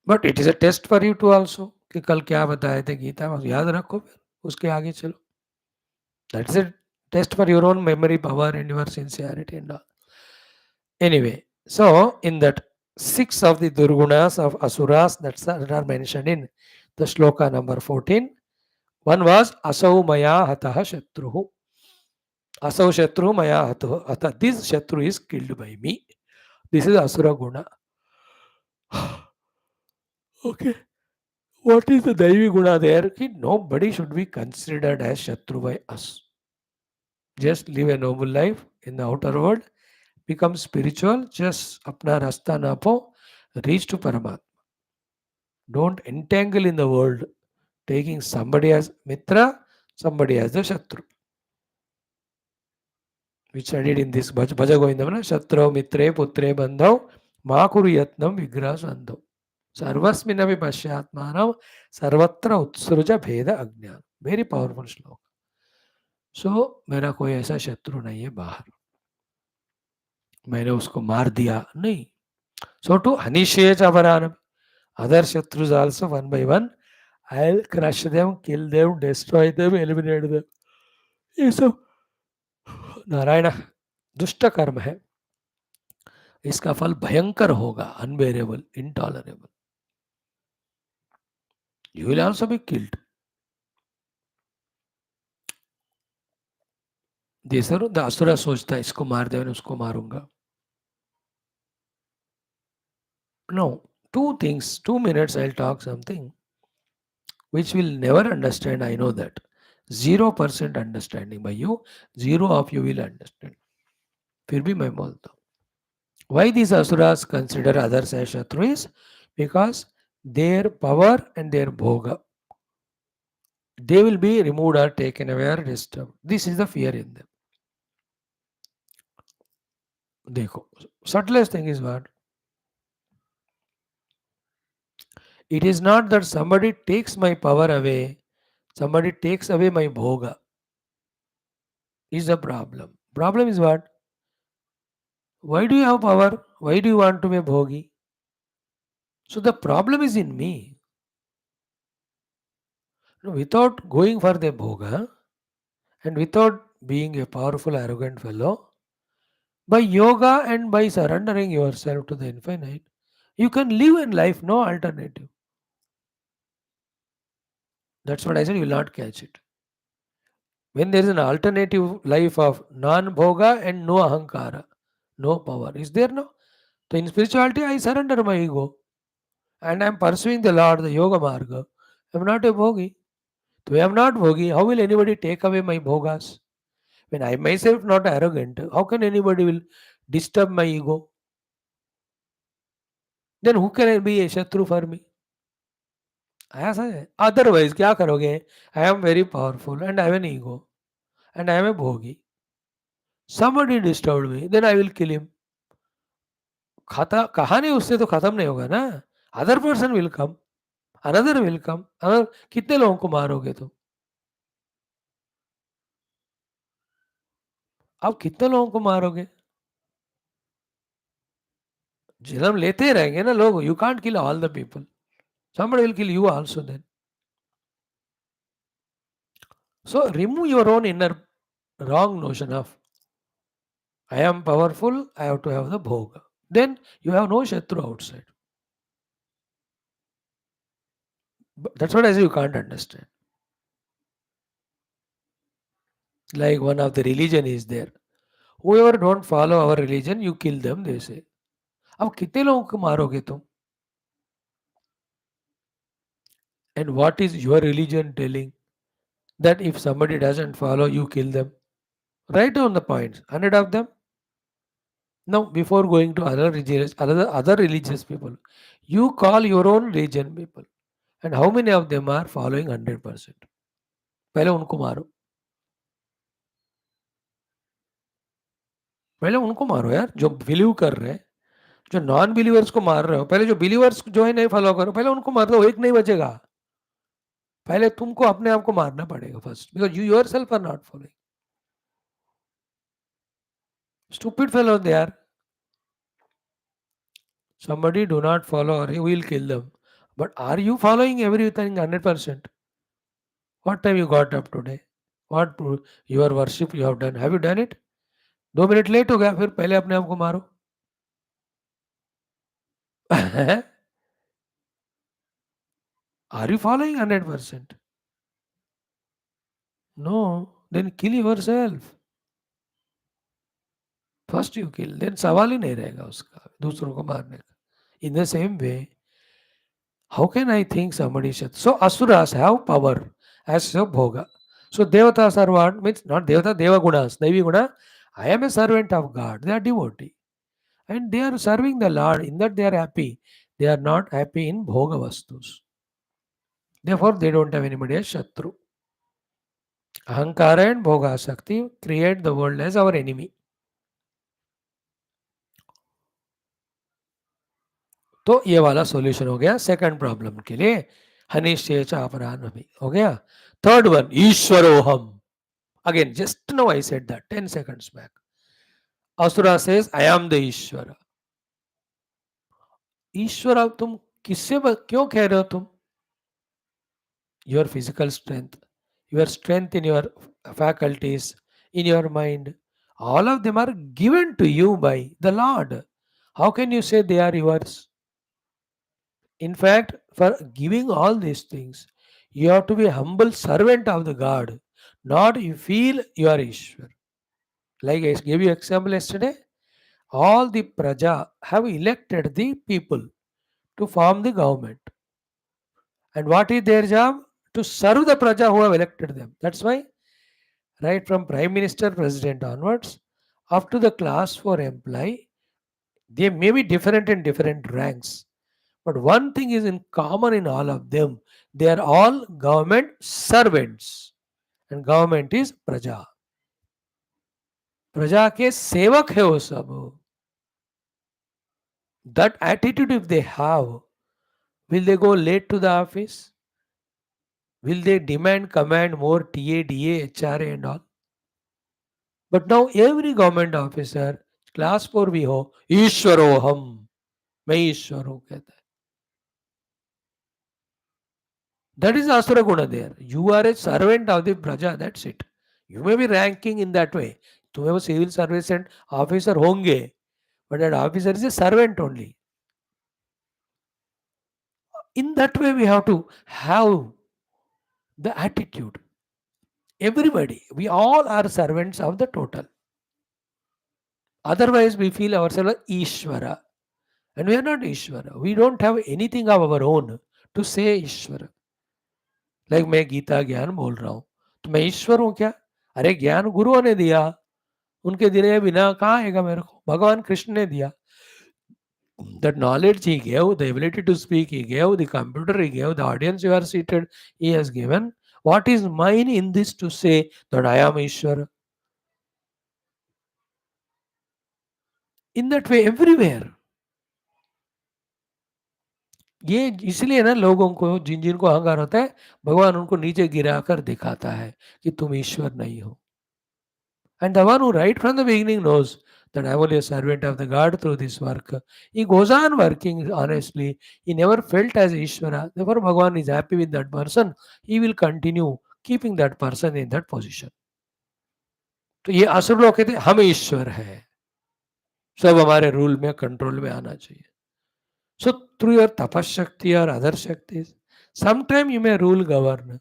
But it is a test for you too also कि कल क्या बताए थे गीता में, याद रखो, फिर उसके आगे चलो. That's a test for your own memory power and your sincerity and all. Anyway, so in that 6 of the Durgunas of Asuras that are mentioned in the Shloka number 14, one was Asau Maya Hataha Shatruhu. Asau Shatruhu Maya Hataha. This Shatru is killed by me. This is Asura Guna. Okay. What is the Daivi Guna there? Nobody should be considered as Shatru by us. Just live a noble life in the outer world, become spiritual, just apna rasta napo, reach to Paramatma. Don't entangle in the world, taking somebody as Mitra, somebody as the Shatru. We studied in this Bhaja Govindamana, Shatro Mitre Putre Bandhav, Makuru Yatnam Vigraha Sandhav. सर्वस्मिन्नपि पश्यात्मानं सर्वत्र उत्सृज भेद अज्ञान. Very powerful श्लोक. सो मेरा कोई ऐसा शत्रु नहीं है बाहर, मैंने उसको मार दिया नहीं. सो टू अनिशेष अपरानम, अदर शत्रुज also one by one I will crush them, kill them, destroy them, eliminate them. ये सब नारायण दुष्ट कर्म है, इसका फल भयंकर होगा, unbearable, intolerable. You will also be killed. देसरो द असुरा सोचता है इसको मार दे, मैंने उसको मारूंगा. No, 2 things, 2 minutes I'll talk something which will never understand. I know that 0% understanding by you, 0 of you will understand. फिर भी मैं बोलता हूँ. Why these asuras consider others as shatru is because their power and their bhoga, they will be removed or taken away or disturbed. This is the fear in them. देखो, subtlest thing is what? It is not that somebody takes my power away, somebody takes away my bhoga. Is the problem. Problem is what? Why do you have power? Why do you want to be bhogi? So the problem is in me. Without going for the bhoga and without being a powerful, arrogant fellow, by yoga and by surrendering yourself to the infinite, you can live in life, no alternative. That's what I said, you will not catch it. When there is an alternative life of non-bhoga and no ahankara, no power, is there no? So in spirituality, I surrender my ego and I am pursuing the Lord, the yoga marga. I am not a bhogi. So I am not bhogi. How will anybody take away my bhogas? When I myself not arrogant, how can anybody will disturb my ego? Then who can be a shatru for me? ऐसा है. Otherwise क्या करोगे? I am very powerful and I have an ego and I am a bhogi. Somebody disturbed me, then I will kill him. खाता कहानी उससे तो खत्म नहीं होगा ना. Other person will come, another will come. अगर कितने लोगों को मारोगे तुम? आप कितने लोगों को मारोगे? जन्म लेते रहेंगे ना लोग. You can't kill all the people. somebody will kill you also then. So remove your own inner wrong notion of I am powerful, I have to have the bhoga. Then you have no shatru outside. But that's what I say, you can't understand. Like one of the religion is there. Whoever don't follow our religion, you kill them, they say. अब कितने लोगों को मारोगे तुम? And what is your religion telling? That if somebody doesn't follow, you kill them. Write down the points, 100 of them. Now, before going to other religious people, you call your own religion people. And how many of them are following 100%? पहले उनको मारो. पहले उनको मारो यार, जो believe कर रहे हैं. जो नॉन बिलीवर्स को मार रहे हो, पहले जो बिलीवर्स जो है नहीं फॉलो करो, पहले उनको मार दो, एक नहीं बचेगा. पहले तुमको अपने आप को मारना पड़ेगा first, because you yourself are not following. Stupid fellow they are. Somebody do not follow or you will kill them. But are you following everything 100%? What time you got up today? What your worship you have done? Have you done it? 2 minute late हो गया, फिर पहले अपने आप को मारो. Are you following 100%? No. Then kill yourself. First you kill. Then सवाल ही नहीं रहेगा उसका दूसरों को मारने का. In the same way, how can I think somebody should? So asuras have power as a bhoga. So devatas are what? Means not devata, deva gunas, devi guna. I am a servant of God. They are devotee. And they are serving the Lord. In that they are happy. They are not happy in bhoga vastus. Therefore, they don't have anybody as shatru. Ahankara and bhoga shakti create the world as our enemy. तो ये वाला solution हो गया second problem के लिए. हनिश्चय च अपराध भी हो गया. थर्ड वन, ईश्वरोहम. Again just know I said that 10 seconds back. Asura says I am the ईश्वर. ईश्वर अब तुम किससे क्यों कह रहे हो तुम? Your physical strength, your strength in your faculties, in your mind, all of them are given to you by the Lord. How can you say they are yours? In fact, for giving all these things, you have to be a humble servant of the God, not you feel you are Ishwar. Like I gave you example yesterday, all the praja have elected the people to form the government. And what is their job? To serve the praja who have elected them. That's why, right from Prime Minister, President onwards, up to the class 4 employee, they may be different in different ranks. But one thing is in common in all of them. They are all government servants. And government is praja. प्रजा के सेवक है वो सब. That attitude if they have, will they go late to the office? Will they demand, command more TA, DA, HRA and all? But now every government officer, class 4 भी हो, ईश्वरो हम, मैं ईश्वर हूँ कहता है. That is Asura Guna there. You are a servant of the praja, that's it. You may be ranking in that way. तुम्हें वो सिविल सर्विस एंड ऑफिसर होंगे, but that officer is a servant only. In that way, we have to have the attitude. Everybody, we all are servants of the total. Otherwise, we feel ourselves Ishvara. And we are not Ishvara. We don't have anything of our own to say Ishvara. Like मैं गीता ज्ञान बोल रहा हूँ, तो मैं ईश्वर हूँ क्या? अरे ज्ञान गुरुओं ने दिया, उनके दिए बिना कहाँ आएगा मेरे को? भगवान कृष्ण ने दिया. That knowledge he gave, the ability to speak he gave, the computer he gave, the audience you are seated he has given. What is mine in this to say that I am Ishvara? In that way, everywhere. ये इसलिए ना लोगों को जिन जिनको अहंकार होता है, भगवान उनको नीचे गिराकर दिखाता है कि तुम ईश्वर नहीं हो. And the one who right from the beginning knows that I am only a servant of the God through this work. He goes on working honestly. He never felt as Ishvara. Therefore, Bhagavan is happy with that person. He will continue keeping that person in that position. तो ये असुर लोग कहते हम ईश्वर हैं, सब हमारे rule में कंट्रोल में आना चाहिए. So through your tapashakti or other shaktis, sometime you may rule, govern,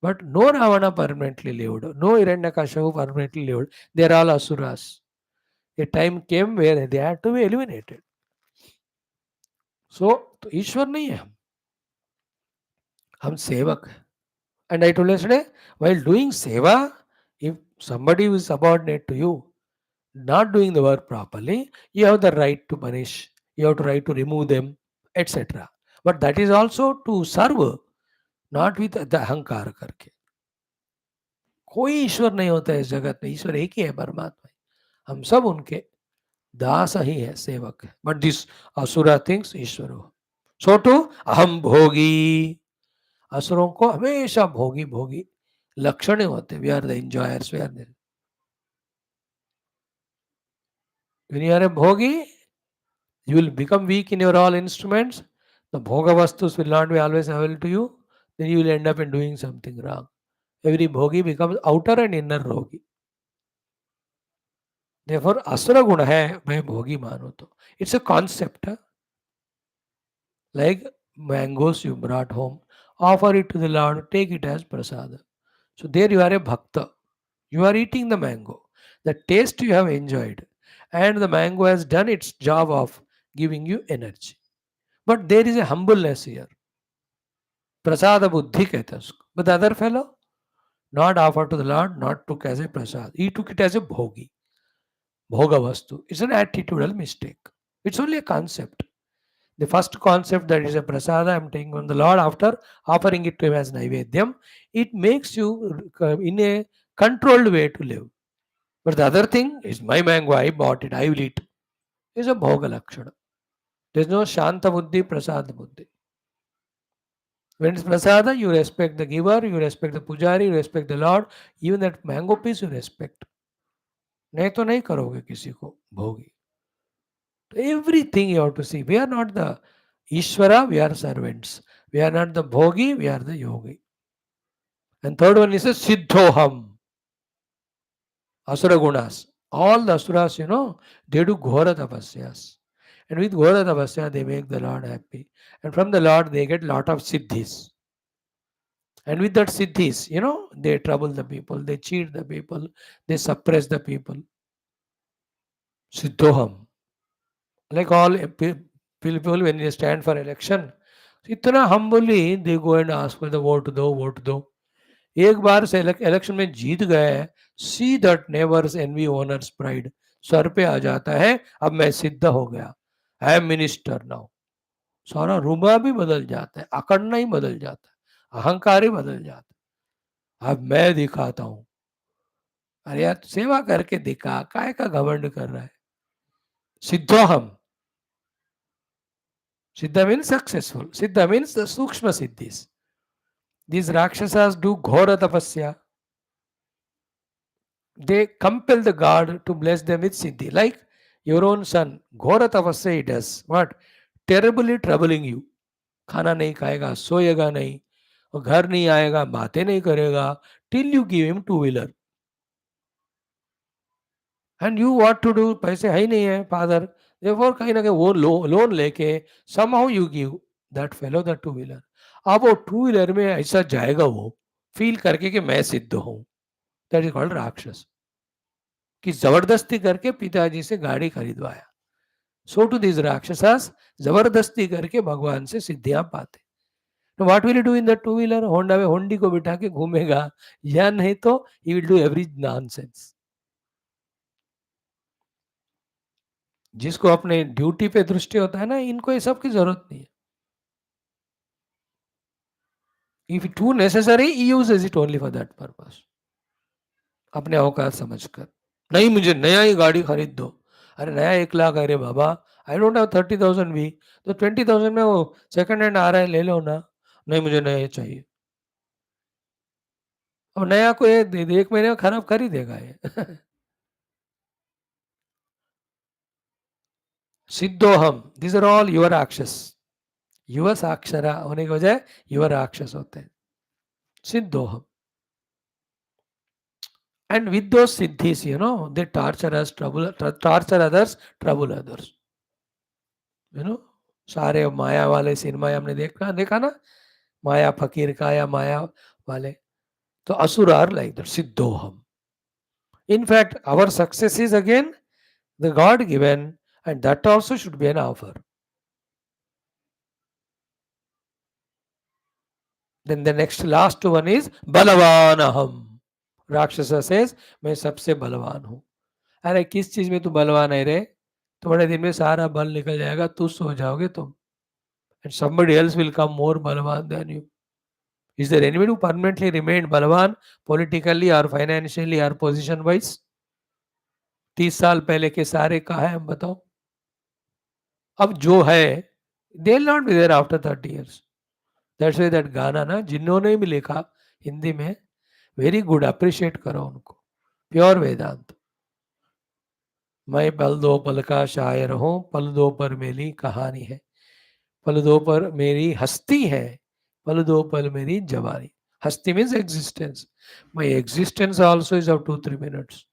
but no Ravana permanently lived, no Hiranyakashipu permanently lived. They are all asuras. A time came where they had to be eliminated. So तो ईश्वर नहीं है हम. हम सेवक हैं. And I told yesterday, while doing seva, if somebody who is subordinate to you, not doing the work properly, you have the right to punish, you have the right to remove them, etc. But that is also to serve, not with the अहंकार करके. कोई ईश्वर नहीं होता है इस जगत में, ईश्वर एक ही है, परमात्मा. हम सब उनके दास ही है, सेवक है. बट दिस असुरा थिंग्स ईश्वर हो. सो टू अहम भोगी. असुरों को हमेशा भोगी भोगी लक्षण होते. We are the enjoyers, we are the. When you are a bhogi, you will become weak in your all instruments. The bhoga vastus will not be always available to you. Then you will end up in doing something wrong. Every bhogi becomes outer and inner rogi. Therefore, asura guna hai, मैं भोगी मानो तो. It's a concept. Like mangoes you brought home, offer it to the Lord, take it as prasada. So there you are a bhakta. You are eating the mango. The taste you have enjoyed, and the mango has done its job of giving you energy. But there is a humbleness here. Prasada buddhi कहते हैं उसको. But the other fellow, not offered to the Lord, not took as a prasad. He took it as a bhogi. Bhoga vastu. It's an attitudinal mistake. It's only a concept. The first concept, that is a prasada, I am taking from the Lord after offering it to him as naivedyam, it makes you in a controlled way to live. But the other thing is my mango, I bought it, I will eat. Is a bhoga lakshana. There is no shanta buddhi, prasada buddhi. When it's prasada, you respect the giver, you respect the pujari, you respect the Lord. Even that mango piece you respect. नहीं तो नहीं करोगे किसी को भोगी. Everything you have to see. We are not the Ishvara, we are servants. We are not the bhogi, we are the yogi. And third one is a siddhoham. Asura gunas. All the asuras, they do ghora tapasyas. And with ghora tapasya, they make the Lord happy. And from the Lord, they get lot of siddhis. And with that siddhis, they trouble the people, they cheat the people, they suppress the people. Siddhoham. Like all people, when they stand for election, इतना humbly they go and ask for the vote दो. एक बार से election में जीत गए, see that neighbour's envy owner's pride सर पे आ जाता है. अब मैं सिद्ध हो गया, आई एम मिनिस्टर नाउ. सारा रुमा भी बदल जाता है, अकड़ना ही बदल जाता है, अहंकार ही बदल जाता है. अब मैं दिखाता हूं. अरे यार, सेवा करके दिखा, काय का घमंड कर रहा है. सिद्धोहम. Siddha means successful. Siddha means the Sukshma Siddhis. These Rakshasas do Ghora Tapasya. They compel the God to bless them with Siddhi. Like your own son, Ghora Tapasya he does. What? Terribly troubling you. खाना नहीं खाएगा, सोएगा नहीं, और घर नहीं आएगा, बातें नहीं करेगा, till you give him two-wheeler. And you what to do? पैसे है ही नहीं है, father. Therefore कहीं ना कहीं वो लोन लेके somehow you give that fellow the two-wheeler. अब वो टू-व्हीलर में ऐसा जाएगा, वो फील करके कि मैं सिद्ध हूं. दैट इज कॉल्ड राक्षस. कि जबरदस्ती करके पिताजी से गाड़ी खरीदवाया. सो टू दिस राक्षसास, जबरदस्ती करके भगवान से सिद्धियां पाते. तो what will do in the two wheeler? Honda में होंडी को बिठा के घूमेगा, या नहीं तो he will do every nonsense. जिसको अपने ड्यूटी पे दृष्टि होता है ना, इनको ये सब की जरूरत नहीं है. If two necessary, he uses it only for that purpose. अपने औकात समझकर. नहीं, मुझे नया ही गाड़ी खरीद दो. अरे नया 1 लाख, अरे बाबा आई डोंट हैव 30,000 भी, तो 20,000 में वो सेकंड हैंड आ रहा है, ले लो ना. नहीं, मुझे नया ही चाहिए. अब नया को 1 महीने में खराब कर ही देगा ये. सिद्धोहम. दिस आर ऑल युवर राक्षस. युवा साक्षरा होने की वजह युवा राक्षस होते हैं. सिद्धोहम. And with those siddhis, they torture us, torture others, trouble others. सारे माया वाले सिनेमा हमने देखा ना, माया फकीर का या माया वाले. तो असुर आर लाइक दैट. सिद्धोहम. In fact, our success is again the God given, and that also should be an offer. Then the next last one is बलवानहम. राक्षस says मैं सबसे बलवान हूँ. अरे किस चीज में तू बलवान है रे? थोड़े दिन में सारा बल निकल जाएगा, तू सो जाओगे तुम. And somebody else will come more बलवान than you. Is there anyone who permanently remained बलवान politically or financially or position wise? 30 साल पहले के सारे कहा है हम बताओ. अब जो है they will not be there after 30 years. That's why that गाना ना जिन्होंने भी लिखा हिंदी में, वेरी गुड, अप्रिशिएट करो उनको. प्योर वेदांत. मैं पल दो पल का शायर हूँ, पल दो पर मेरी कहानी है, पल दो पर मेरी हस्ती है, पल दो पल मेरी जवानी. हस्ती means existence. My existence also is of 2-3 minutes.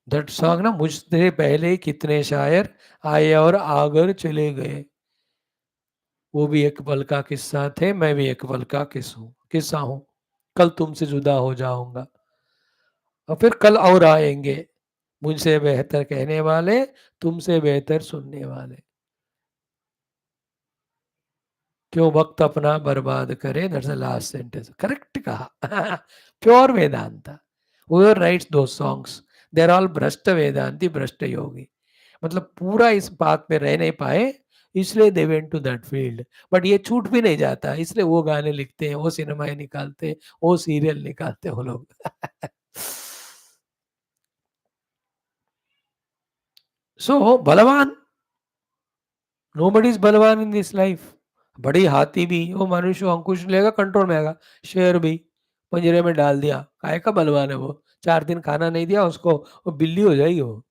That song ना, मुझसे पहले कितने शायर आए और आगर चले गए, वो भी एक पल का किस्सा थे, मैं भी एक पल का किस्सा हूँ. कल तुमसे जुदा हो जाऊंगा और फिर कल और आएंगे, मुझसे बेहतर कहने वाले, तुमसे बेहतर सुनने वाले. क्यों वक्त अपना बर्बाद करे, that's the last sentence. Correct कहा. Pure Vedanta. whoever writes those songs, they're all भ्रष्ट वेदांती, भ्रष्ट योगी. मतलब पूरा इस बात में रह नहीं पाए, इसलिए they went to that field. But ये छूट भी नहीं जाता, इसलिए वो गाने लिखते हैं, वो सिनेमाएं निकालते हैं, वो सीरियल निकालते हैं वो लोग. सो बलवान, नोबडी इज बलवान इन दिस लाइफ. बड़ी हाथी भी वो मनुष्य अंकुश लेगा, कंट्रोल में आएगा. शेर भी पंजरे में डाल दिया, काय का बलवान है वो? 4 दिन खाना नहीं दिया उसको, वो बिल्ली हो जाएगी वो.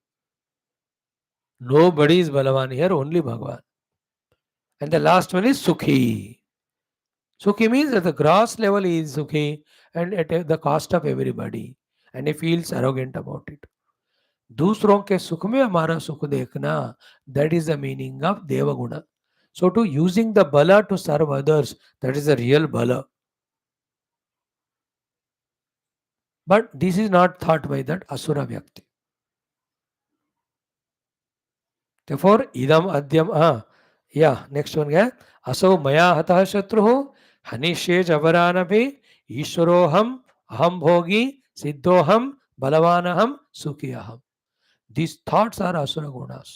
नो बडी इज बलवान here, only Bhagwan. And the last one is सुखी. सुखी means at the gross level he is सुखी and at the cost of everybody, and he feels arrogant about it. दूसरों के सुख में हमारा सुख देखना, that is the meaning of देवगुण. So to using the bala to serve others, that is the real bala. But this is not thought by that asura vyakti. Therefore, idam adyam, yeah, next one है, असो मया हतः शत्रुः हनिष्ये जबरानपि ईश्वरोहम अहम भोगी सिद्धोहम बलवानहम सुखी अहम. These thoughts are asura gunas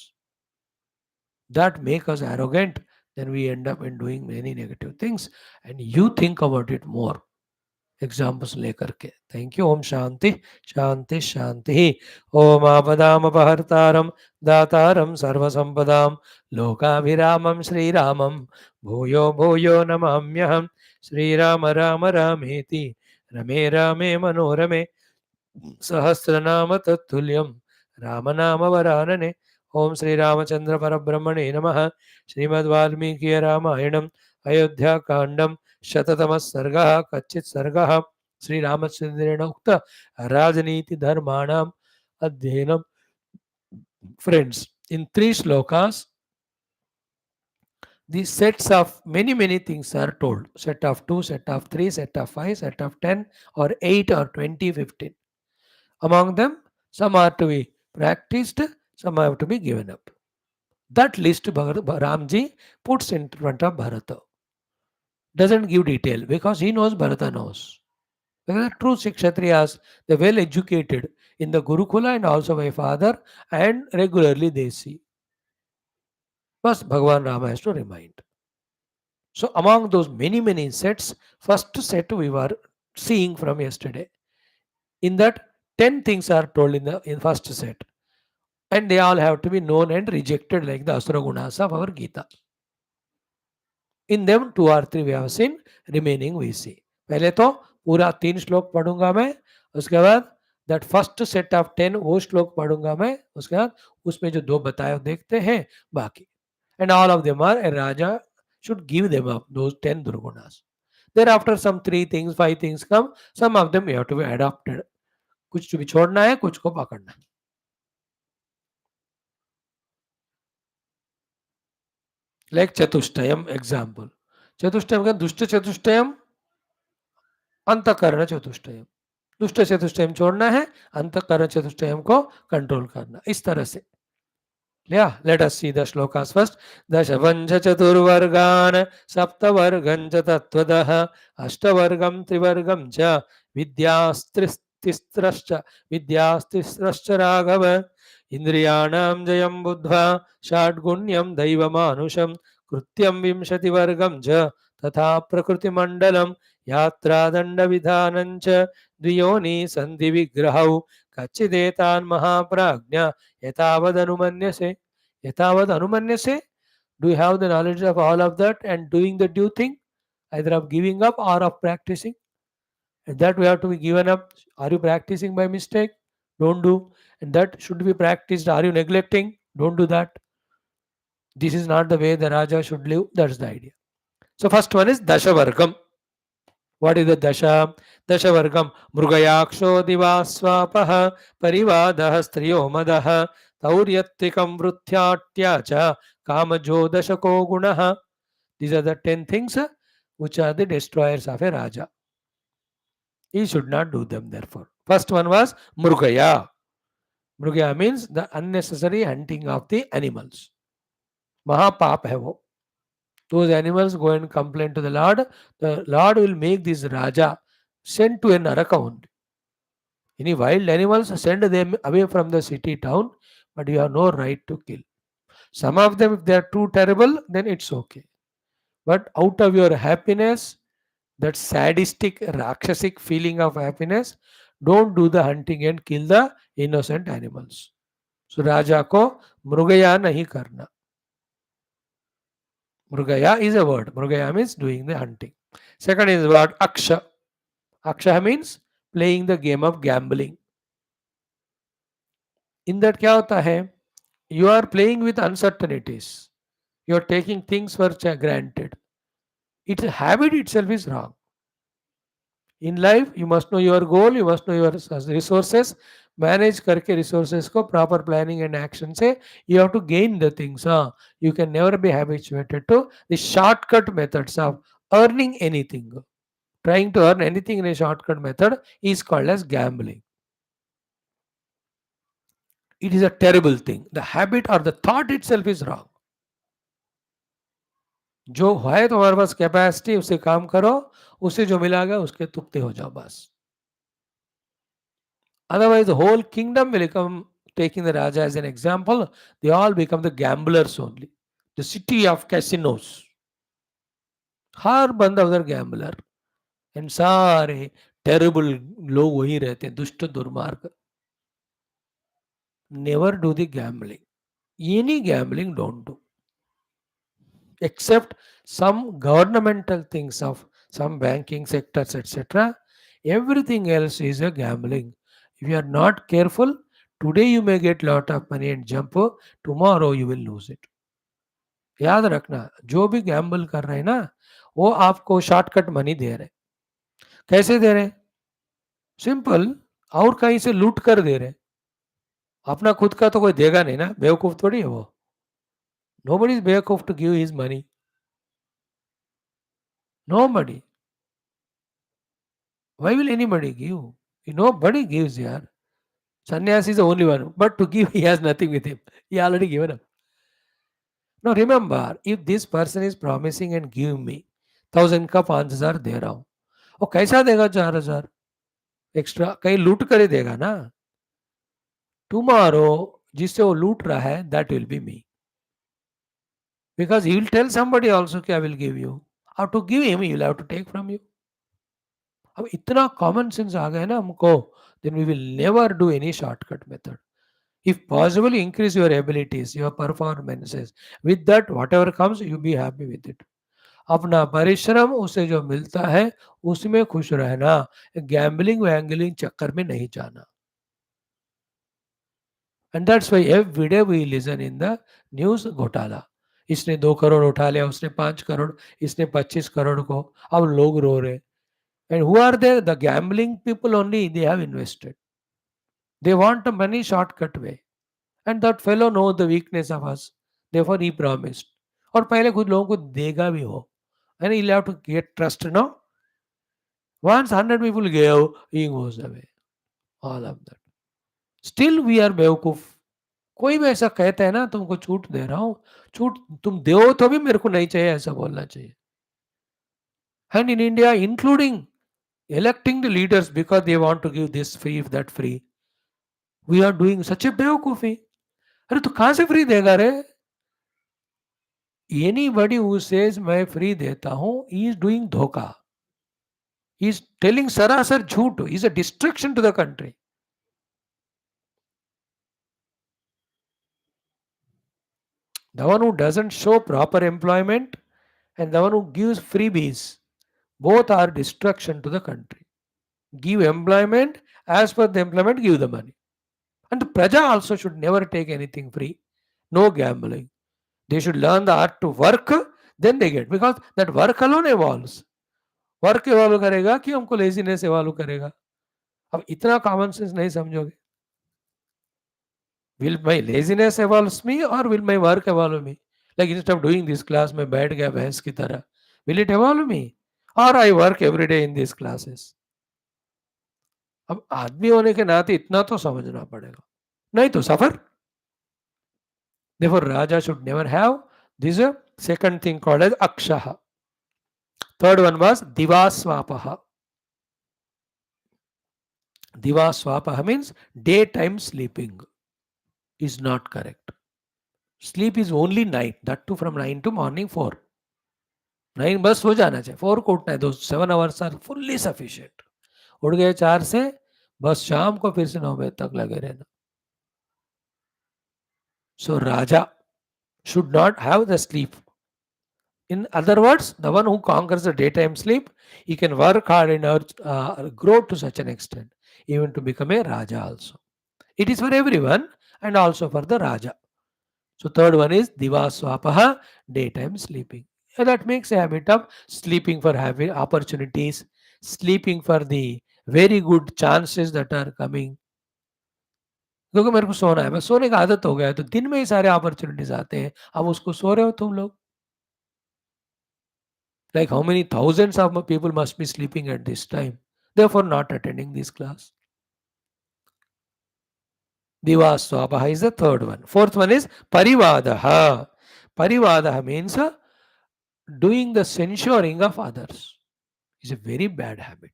that make us arrogant. Then we end up in doing many negative things, and you think about it more. Examples लेकर के. Thank you. ओम शांति शांति शांति. ओम आपदाम अपहर्तारम दातारम सर्वसंपदाम लोकाभिरामम श्रीरामम भूयो भूयो नमाम्यहम. श्रीराम राम रामेति रमे रामे मनोरमे सहस्रनाम तत्तुल्यम राम नाम वरानने. ओम श्री रामचंद्र परब्रह्मणे नमः. श्रीमद् वाल्मीकि रामायणम अयोध्या कांडम शततम सर्गः कच्चित् सर्गः श्री रामचंद्रेण उक्त राजनीति धर्माणाम अध्ययनम. Friends, in 3 shlokas, the sets of many things are told. Set of 2, set of 3, set of 5, set of 10, or 8, or 20, 15. Among them, some are to be practiced, some have to be given up. That list Ramji puts in front of Bharata. Doesn't give detail because he knows Bharata knows. Because the true Kshatriyas, they're well educated in the Gurukula and also my father, and regularly they see. First, Bhagavan Rama has to remind. So among those many sets, first set we were seeing from yesterday. In that, 10 things are told in first set. And they all have to be known and rejected like the Asura Gunas of our Geetha. In them 2 or 3 we have seen, remaining we see. पहले तो पूरा 3 श्लोक पढ़ूंगा मैं, उसके बाद that first set of 10 वो श्लोक पढ़ूंगा मैं, उसके बाद उसमें जो 2 बताए देखते हैं बाकी. And all of them are a Raja should give them up, those 10 Durgunas. Thereafter some 3 things, 5 things come, some of them you have to be adopted. कुछ भी छोड़ना है, कुछ को पकड़ना है. Like Chatustayam example. Chatustayam का दुष्ट चतुष्टयम, अंतःकरण चतुष्टयम. दुष्ट चतुष्टयम छोड़ना है, अंतःकरण चतुष्टयम को कंट्रोल करना. इस तरह से Yeah, let us see the shlokas first. Dashavancha chaturvargan saptavargancha tattvadah ashtavargam trivargam cha vidyastisrascha vidyastisrascha raghava indriyanam jayam buddha षाड्गुण्यं दैवमानुषं कृत्यं विंशतिवर्गं च तथा प्रकृतिमण्डलं यात्रादण्डविधानं च द्वियोनि सन्धि विग्रहौ कच्चिदेतान् महाप्राज्ञ यतावदनुमन्यसे यतावदनुमन्यसे. Do you have the knowledge of all of that and doing the due thing, either of giving up or of practicing? And that we have to be given up. Are you practicing by mistake? Don't do. And that should be practiced. Are you neglecting? Don't do that. This is not the way the Raja should live. That's the idea. So first one is Dashavargam. What is the Dasha? Dashavargam. Mrugayaksho divaswapaha parivadaha striyo madaha tauryatikam vrutyatya cha kamajo dashako gunaha. These are the 10 things which are the destroyers of a Raja. He should not do them therefore. First one was Mrugaya. Mrugaya means the unnecessary hunting of the animals. Mahapap hai wo. Those animals go and complain to the Lord will make this Raja sent to a Naraka only. Any wild animals, send them away from the city town, but you have no right to kill. Some of them, if they are too terrible, then it's okay. But out of your happiness, that sadistic, rakshasic feeling of happiness, don't do the hunting and kill the innocent animals. So Raja ko mrugaya nahi karna. Mrugaya is a word. Mrugaya means doing the hunting. Second is word aksha. Aksha means playing the game of gambling. In that क्या होता है? You are playing with uncertainties. You are taking things for granted. Its habit itself is wrong. In life, you must know your goal, you must know your resources, manage करके resources को proper planning and action से you have to gain the things. You can never be habituated to the shortcut methods of earning anything. Trying to earn anything in a shortcut method is called as gambling. It is a terrible thing. The habit or the thought itself is wrong. जो है तुम्हारे पास capacity उसे काम करो, उसे जो मिला गया उसके तुप्ते हो जाओ बस. Otherwise, the whole kingdom will become, taking the Raja as an example, they all become the gamblers only. The city of casinos. हर बंदा उधर गैम्बलर. एंड सारे टेरिबल लोग वही रहते हैं, दुष्ट दुर्मार्ग. Never do the gambling. Any gambling don't do. Except some governmental things of some banking sectors, etc. Everything else is a gambling. If you are not careful, today you may get lot of money and jump, tomorrow you will lose it. याद रखना, जो भी Gamble कर रहे हैं ना, वो आपको शॉर्टकट मनी दे रहे. कैसे दे रहे? सिंपल, और कहीं से लूट कर दे रहे. अपना खुद का तो कोई देगा नहीं ना, बेवकूफ थोड़ी है वो. Nobody is बेवकूफ to give his money. Nobody. Why will anybody give? Nobody gives here. Sannyasi is the only one. But to give, he has nothing with him. He already given up. Now remember, if this person is promising and give me 1000 का 5000 दे रहा हूँ, वो कैसा देगा 4000 extra? कहीं लूट कर ही देगा ना. टुमारो जिससे वो लूट रहा है, that will be me. Because he will tell somebody also कि I will give you. How to give him, he will have to take from you. अब इतना कॉमन सेंस आ गया ना हमको, then we will never do any shortcut method. If possible, increase your abilities, your performances. With that, whatever comes, you be happy with it. अपना परिश्रम उसे जो मिलता है उसमें खुश रहना. गैम्बलिंग वैंगलिंग चक्कर में नहीं जाना. And that's why every day we listen in the news घोटाला. इसने 2 करोड़ उठा लिया, उसने 5 करोड़, इसने 25 करोड़ को. अब लोग रो रहे. And who are they? The gambling people only. They have invested. They want a money shortcut way. And that fellow knows the weakness of us. Therefore, he promised. और पहले खुद लोगों को देगा भी हो. And he'll have to get trust, no? Once 100 people gave, he goes away. All of that. Still we are बेवकूफ. कोई भी ऐसा कहता है ना तुमको छूट दे रहा हूँ, छूट तुम दो तो भी मेरे को नहीं चाहिए, ऐसा बोलना चाहिए. And in India, including electing the leaders because they want to give this free, that free, we are doing such a बेवकूफी. अरे तो कहाँ से फ्री देगा रे? Anybody who says मैं फ्री देता हूँ, he is doing धोखा. He is telling सरासर झूठ. He is a distraction to the country. The one who doesn't show proper employment and the one who gives freebies, both are destruction to the country. Give employment, as per the employment, give the money. And the praja also should never take anything free. No gambling. They should learn the art to work, then they get. Because that work alone evolves. Work evolve करेगा कि हमको laziness evolve करेगा. अब इतना common sense नहीं समझोगे. Will my laziness एवॉल्व्स मी और will my work evolve me? Like instead of doing this class में बैठ गया भैंस की तरह, विल इट एवॉल्व मी और I work every day in this classes? अब आदमी होने के नाते इतना तो समझना पड़ेगा, नहीं तो सफर. Therefore, Raja should never have this second thing called as Akshaha. Third one was Divaswapaha. Divaswapaha means daytime sleeping is not correct. Sleep is only night, that too from 9 to morning 4. 9 बस हो जाना चाहिए, 4 को उठना है. Those 7 hours are fully sufficient. उठ गए 4 से, बस शाम को फिर से 9 बजे तक लगे रहना. So Raja should not have the sleep. In other words, the one who conquers the daytime sleep, he can work hard and grow to such an extent, even to become a Raja also. It is for everyone and also for the Raja. So third one is Divaswapaha, daytime sleeping. And that makes a habit of sleeping for having opportunities, sleeping for the very good chances that are coming. क्योंकि मेरे को सोना है, मैं सोने का आदत हो गया है, तो दिन में ही सारे अपॉर्चुनिटीज आते हैं. अब उसको सो रहे हो तुम लोग. Like how many thousands of people must be sleeping at this time, therefore not attending this class. Divaswapaha is the third one. Fourth one is Parivadaha. Parivadaha means doing the censuring of others. Is a very bad habit.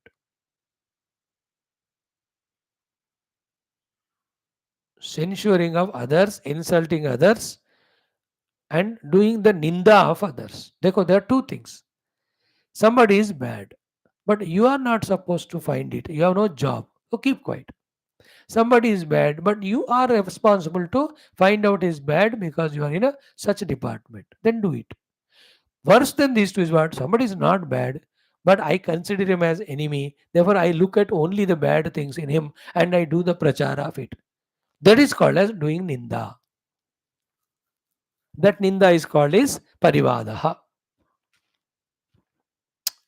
Censuring of others, insulting others, and doing the ninda of others. Dekho, there are two things. Somebody is bad, but you are not supposed to find it. You have no job. So keep quiet. Somebody is bad, but you are responsible to find out is bad because you are in such a department. Then do it. Worse than these two is what? Somebody is not bad, but I consider him as enemy. Therefore, I look at only the bad things in him and I do the prachara of it. That is called as doing ninda. That ninda is called is parivadaha.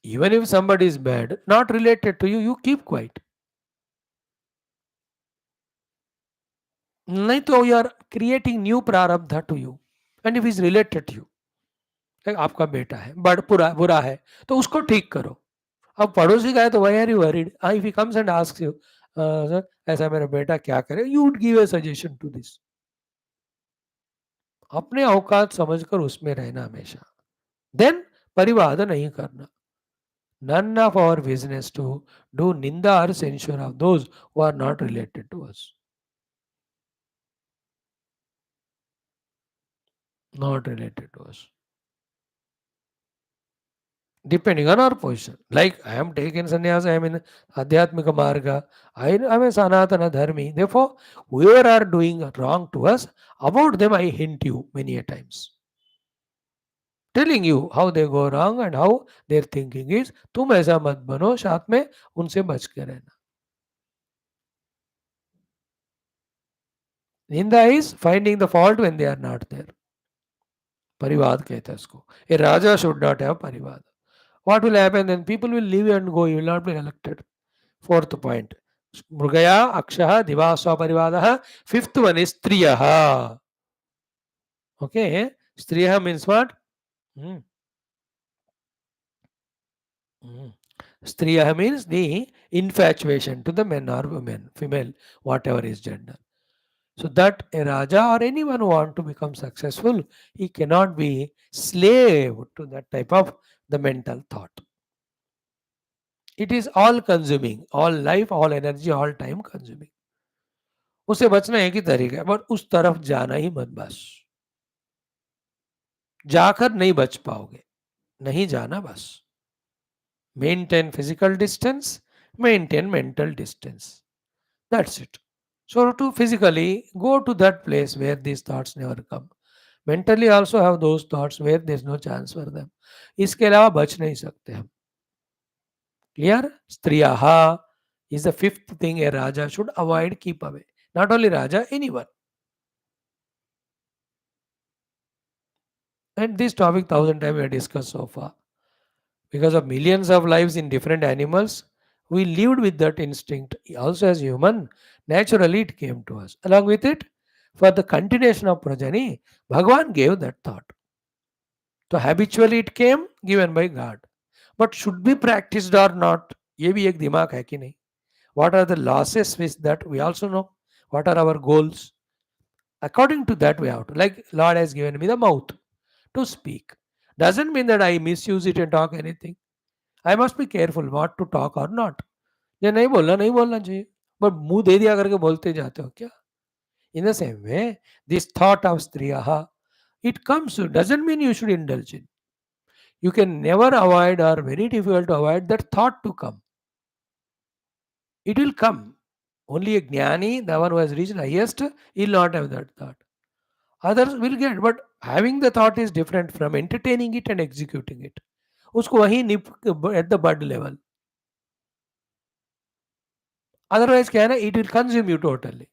Even if somebody is bad, not related to you, you keep quiet. नहीं तो you are creating new prarabdha to you. And if is related to you, आपका बेटा है, बड़ बुरा है, तो उसको ठीक करो. अब पड़ोसी का है तो why are you worried? If he comes and asks you, sir ऐसा मेरा बेटा क्या करे, you would give a suggestion to this. अपने औकात समझकर उसमें रहना हमेशा. Then परिवाद नहीं करना. None of our business to do ninda or censure of those who are not related to us. Not related to us. Depending on our position. Like I am taking sannyas, I am in Adhyatmika Marga, I am a Sanatana Dharmi. Therefore, whoever are doing wrong to us, about them I hint you many a times. Telling you how they go wrong and how their thinking is. तुम ऐसा मत बनो, साथ में उनसे बच के रहना. Ninda is finding the fault when they are not there. परिवाद कहते हैं इसको. A raja should not have परिवाद. What will happen then? People will leave you and go. You will not be elected. Fourth point. Mrugaya, Akshaha, Divaswa Parivadaha. Fifth one is Striyaha. Okay. Striyaha means what? Striyaha means the infatuation to the men or women, female, whatever is gender. So that a Raja or anyone who want to become successful, he cannot be slave to that type of the mental thought. It is all consuming, all life, all energy, all time consuming. उससे बचना एक ही तरीका है, but उस तरफ जाना ही मत बस. जाकर नहीं बच पाओगे, नहीं जाना बस. Maintain physical distance, maintain mental distance. That's it. So to physically go to that place where these thoughts never come. Mentally also have those thoughts where there's no chance for them. इसके अलावा बच नहीं सकते हम. Clear? Striyaha is the fifth thing a Raja should avoid, keep away. Not only Raja, anyone. And this topic thousand times we have discussed so far. Because of millions of lives in different animals, we lived with that instinct. Also as human, naturally it came to us. Along with it, for the continuation of progeny, Bhagavan gave that thought. So habitually it came given by God. But should be practiced or not, ये भी एक दिमाग है कि नहीं? What are the losses with that? We also know. What are our goals? According to that, we have to. Like Lord has given me the mouth to speak. Doesn't mean that I misuse it and talk anything. I must be careful what to talk or not. ये नहीं बोलना चाहिए. But मुंह दे दिया करके बोलते जाते हो क्या? In the same way, this thought of striyaha, it comes. Doesn't mean you should indulge in. You can never avoid or very difficult to avoid that thought to come. It will come. Only a jnani, the one who has reached highest, he will not have that thought. Others will get, but having the thought is different from entertaining it and executing it. उसको वहीं निप at the bud level. Otherwise क्या है ना, it will consume you totally.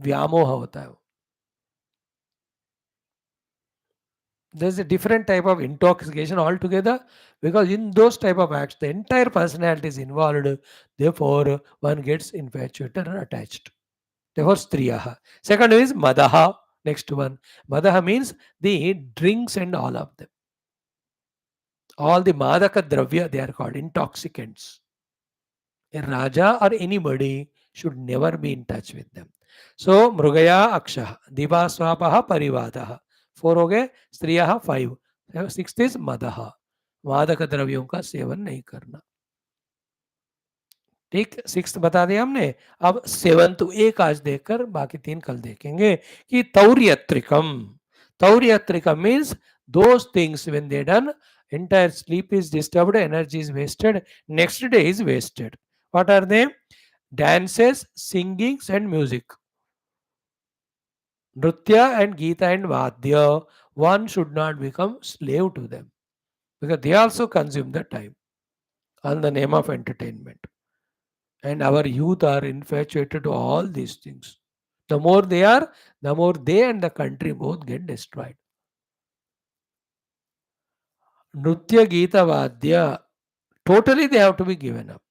व्यामोह होता है वो. There's a different type of intoxication altogether, because in those type of acts the entire personality is involved. Therefore one gets infatuated or attached. Therefore striyaha. Second is madaha. Next one, madaha means the drinks and all of them. All the madaka dravya, they are called intoxicants. A raja or anybody should never be in touch with them. So mrugaya aksha, diva swapaha parivadaha. 4 हो गए, स्त्रियः 5. 6th is मदः. मादक द्रव्यों का seven नहीं करना. ठीक, 6th बता दिया हमने. अब 7th एक आज देखकर बाकी 3 कल देखेंगे कि तौर्यत्रिकम. तौर्यत्रिकम means those things when they done, entire sleep is disturbed, energy is wasted, next day is wasted. What are they? Dances, singings and music. Nritya and Geetha and Vadya, one should not become slave to them, because they also consume the time on the name of entertainment. And our youth are infatuated to all these things. The more they are, the more they and the country both get destroyed. Nritya, Geetha, Vadya, totally they have to be given up.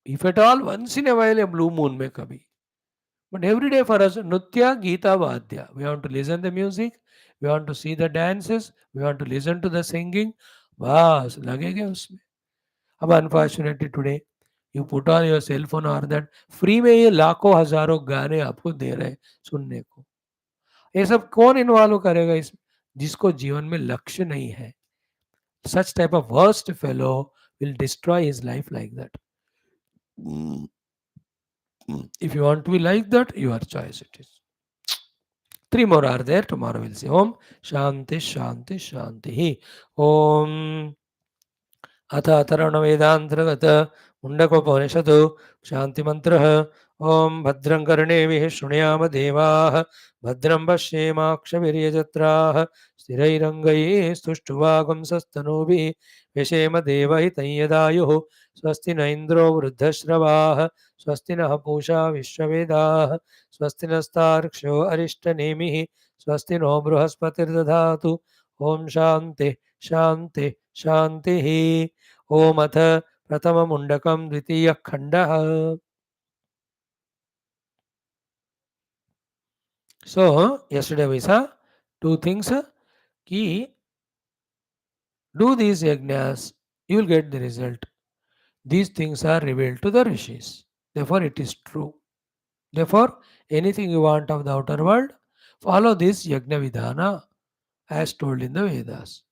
If at all, once in a while, a blue moon may come. But every day for us, Nritya, Geetha, Vadya. We want to listen the music, we want to see the dances, we want to listen to the singing. बस लगेगा उसमें. अब unfortunately today you put on your cell phone और that free में ये लाखों हजारों गाने आपको दे रहे हैं सुनने को. ये सब कौन इन्वॉल्व करेगा इसमें? जिसको जीवन में लक्ष्य नहीं है. Such type of worst fellow will destroy his life like that. If you want to be like that, your choice it is. 3 more are there. Tomorrow we'll see. Om Shanti Shanti Shanti. Om अथ अथर्वणवेदान्तर्गत मुण्डकोपनिषत् शान्तिमन्त्रः. ॐ भद्रं कर्णेभिः शृणुयाम देवाः, भद्रं पश्येमाक्षभिर्यजत्राः, स्थिरैरङ्गैः स्तुष्टुवागुंसस्तनूभिः व्यशेम देवहितं यदायुः. स्वस्ति न इन्द्रो वृद्धश्रवाः, स्वस्ति नः पूषा विश्ववेदाः, स्वस्ति नस्तार्क्ष्यो अरिष्टनेमिः, स्वस्ति नो बृहस्पतिर्दधातु. ॐ शान्ति शान्ति शान्तिः. ओम अथ प्रथम मुंडकम द्वितीय खंडः. So yesterday we saw 2 things. Ki do these yajnas, you will get the result. These things are revealed to the rishis. Therefore it is true. Therefore, anything you want of the outer world, follow this Yajna Vidhana as told in the Vedas.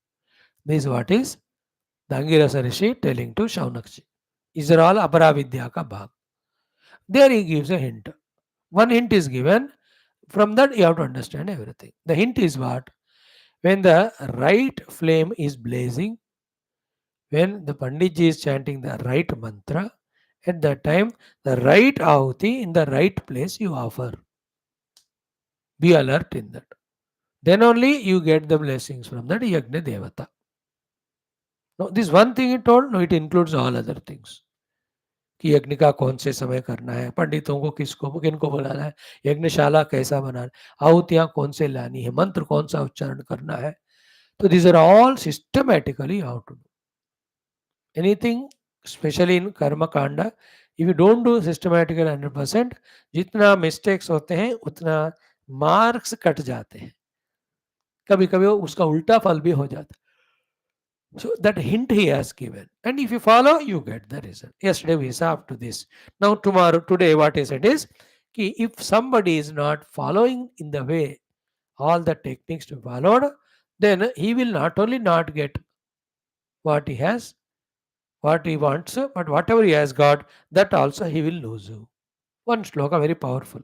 This is what is the Angirasa Rishi telling to Shaunakji. These are all Aparavidya ka bhag. There he gives a hint. One hint is given. From that you have to understand everything. The hint is what? When the right flame is blazing, when the Panditji is chanting the right mantra, at that time the right ahuti in the right place you offer. Be alert in that. Then only you get the blessings from that Yajna Devata. No, this one thing he told, no, it includes all other things. कि यज्ञ का कौन से समय करना है, पंडितों को किसको किनको बुलाना है, यज्ञशाला कैसा बनाना है, आहुतियाँ कौन से लानी है, मंत्र कौन सा उच्चारण करना है. So these are all systematically how to do. Anything, especially in karma kanda, if you don't do systematically 100%, जितना mistakes होते हैं उतना marks कट जाते हैं. कभी कभी उसका उल्टा फल भी हो जाता है. So that hint he has given, and if you follow, you get the result. Yesterday we saw up to this. Now today, what he said is, कि if somebody is not following in the way all the techniques to be followed, then he will not only not get what he has, what he wants, but whatever he has got, that also he will lose. One shloka very powerful.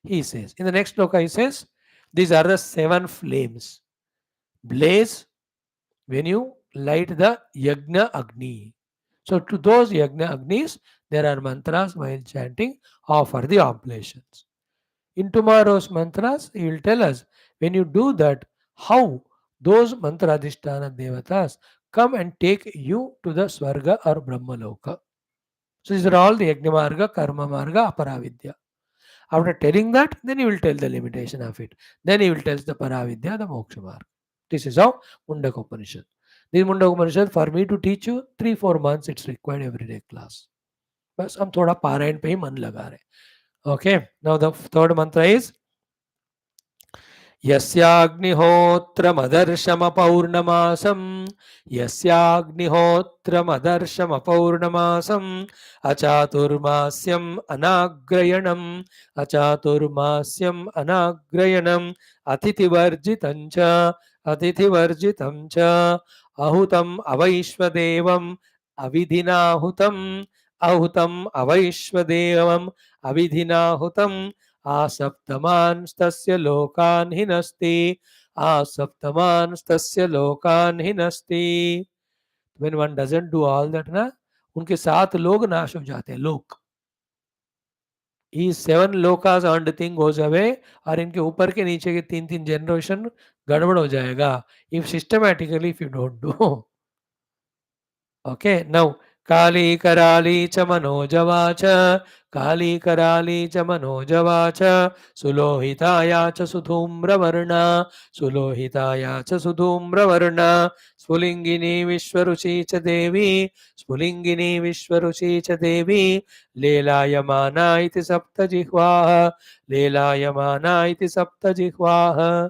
He says in the next shloka, he says, these are the 7 flames. Blaze when you light the Yajna Agni. So to those Yajna Agnis, there are mantras while chanting, offer the oblations. In tomorrow's mantras, he will tell us, when you do that, how those mantradhisthana devatas come and take you to the Swarga or Brahmaloka. So these are all the Yajna Marga, Karma Marga, Aparavidya. After telling that, then he will tell the limitation of it. Then he will tell the Paravidya, the Moksha Marga. This is how Mundaka Upanishad. This Mundaka Upanishad, for me to teach you, 3-4 months it's required everyday class. बस हम थोड़ा पारायण पे ही मन लगा रहे. Okay, now the third mantra is यस्याग्निहोत्रमदर्शमपौर्णमासं यस्याग्निहोत्रमदर्शमपौर्णमासम् अचातुर्मास्यम् अनाग्रयणम् अचातुर्मास्यम् अनाग्रयणम् अतिथिवर्जितं च अहुतम् अवैश्वदेवम् अविधिनाहुतम् अहुतम् अवैश्वदेवम् अविधिनाहुतम् आसप्तमांस्तस्य लोकान् हिनस्ति आसप्तमांस्तस्य लोकान् हिनस्ति. When one doesn't do all that ना, उनके 7 लोग नाश हो जाते हैं. लोक, These 7 Lucas and thing goes away, और इनके ऊपर के नीचे के 3-3 जनरेशन गड़बड़ हो जाएगा if systematically if you don't do. Okay, now काली कराली च मनोजवा च काली कराली च मनोजवा च सुलोहिताया च सुधूम्रवर्णा सुलोहिताया च सुधूम्रवर्णा स्फुलिंगिनी विश्वरुचि च देवी स्फुलिंगिनी विश्वरुचि च देवी लेलायमाना इति सप्तजिह्वाः लेलायमाना इति सप्तजिह्वाः.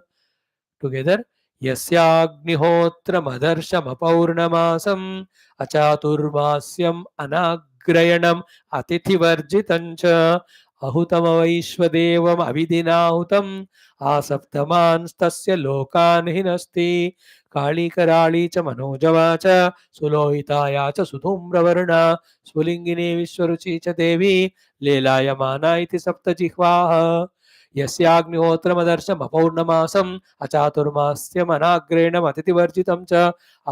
Together, यस्याग्निहोत्रमदर्शमपौर्णमासम् अचातुर्मास्यम् अनाग्रयणम् अतिथिवर्जितं च अहुतमवैश्वदेवम् अविधिनाहुतम् आसप्तमांस्तस्य लोकान् हिनस्ति काली कराली च मनोजवा च सुलोहिताया च सुधूम्रवर्णा स्फुलिंगिनी विश्वरुचि च देवी लेलायमाना इति सप्तजिह्वाः. यस्याग्निहोत्रमदर्शमपौर्णमासम् अचातुर्मास्यमनाग्रेणम् अतिथिवर्जितं च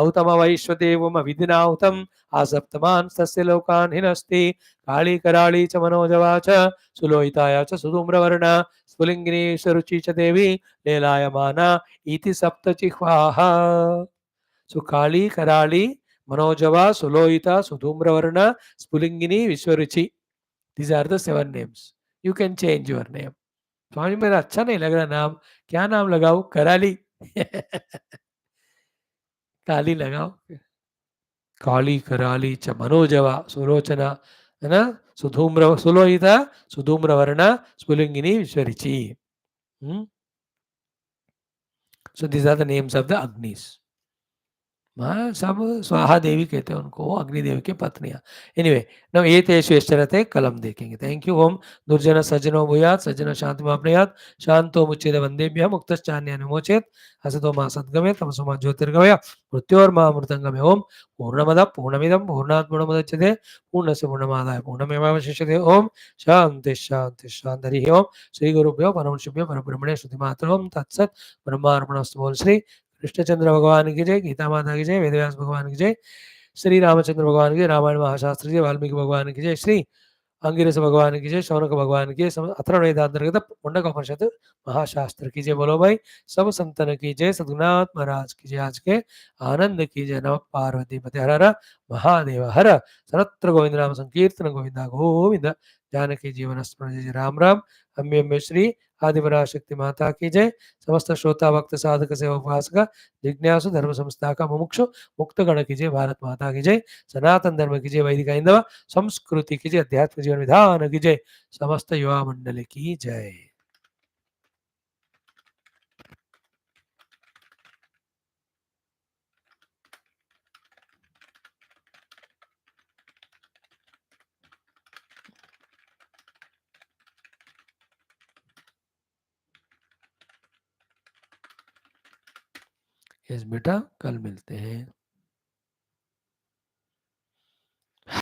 औतमवैश्वदेवम् अविधिनाहुतम् आसप्तमांस्तस्य लोकान् हिनस्ति काली कराली च मनोजवा च सुलोहिताया च सुधूम्रवर्णा स्फुलिंगिनी विश्वरुचि च देवी लेलायमाना इति सप्तजिह्वाः. So Kali, Karali, Manojava, Sulohita, Sudhumravarna, Spulingini, Vishwaruchi. These are the 7 names. You can change your name. स्वामी मेरा अच्छा नहीं लग रहा नाम, क्या नाम लगाओ? कराली. काली लगाओ. काली कराली च मनोजवा सुलोचना है ना, सुधूम्र सुलोहिता सुधूम्रवर्णा स्फुलिंगिनी विश्वरिचि. So these are the names of the Agnis. हाँ, सब स्वाहा देवी कहते हैं उनको, वो अग्निदेव की पत्नियाँ। एनीवे, नाउ एतेषु यश्चरते कलम देखेंगे। Thank you. ओम दुर्जन सज्जनो भूयात् सज्जन शान्तिमाप्नुयात् शान्तो मुच्यते वन्देभ्यः मुक्तश्चान्यं विमोचयेत् असतो मा सद्गमय तमसो मा ज्योतिर्गमय मृत्योर्मामृतङ्गमय। ओम पूर्णमदः पूर्णमिदं पूर्णात् पूर्णमुदच्यते पूर्णस्य पूर्णमादाय पूर्णमेवावशिष्यते। ओम शान्तिः शान्तिः शान्तिः। हरिः ओम श्री गुरुभ्यो परमर्षिभ्यो परब्रह्मणे श्रुतिमातरं तत्सत् ब्रह्मार्पणस्तु। बोल श्री कृष्णचंद्र भगवान की जय, गीता माता की जय, वेदव्यास भगवान की जय, श्री रामचंद्र भगवान की जय, रामायण महाशास्त्र की जय, वाल्मीकि भगवान की जय, श्री अंगिरस भगवान की जय, शौनक भगवान की जय, अथर्ववेदांतर्गत मुंडकोपनिषद महाशास्त्र की जय। बोलो भाई सब संतन की जय, सद्गुरुनाथ महाराज की जय, आज के आनंद की जय। नमः पार्वती पते हर हर महादेव हर। सर्वत्र गोविंद नाम संकीर्तन गोविंदा गोविंद। जानकी जीवन स्मरण जय राम राम। अम्बे अम्बे श्री आदिपराशक्ति माता की जय। समस्त श्रोता भक्त साधक से उपासक जिज्ञासु धर्म संस्था का मुमुक्षु मुक्त गण की जय। भारत माता की जय। सनातन धर्म की जय। वैदिक हिंदव संस्कृति की जय। अध्यात्म जीवन विधान की जय। समस्त युवा मंडल की जय। यस बेटा, कल मिलते हैं।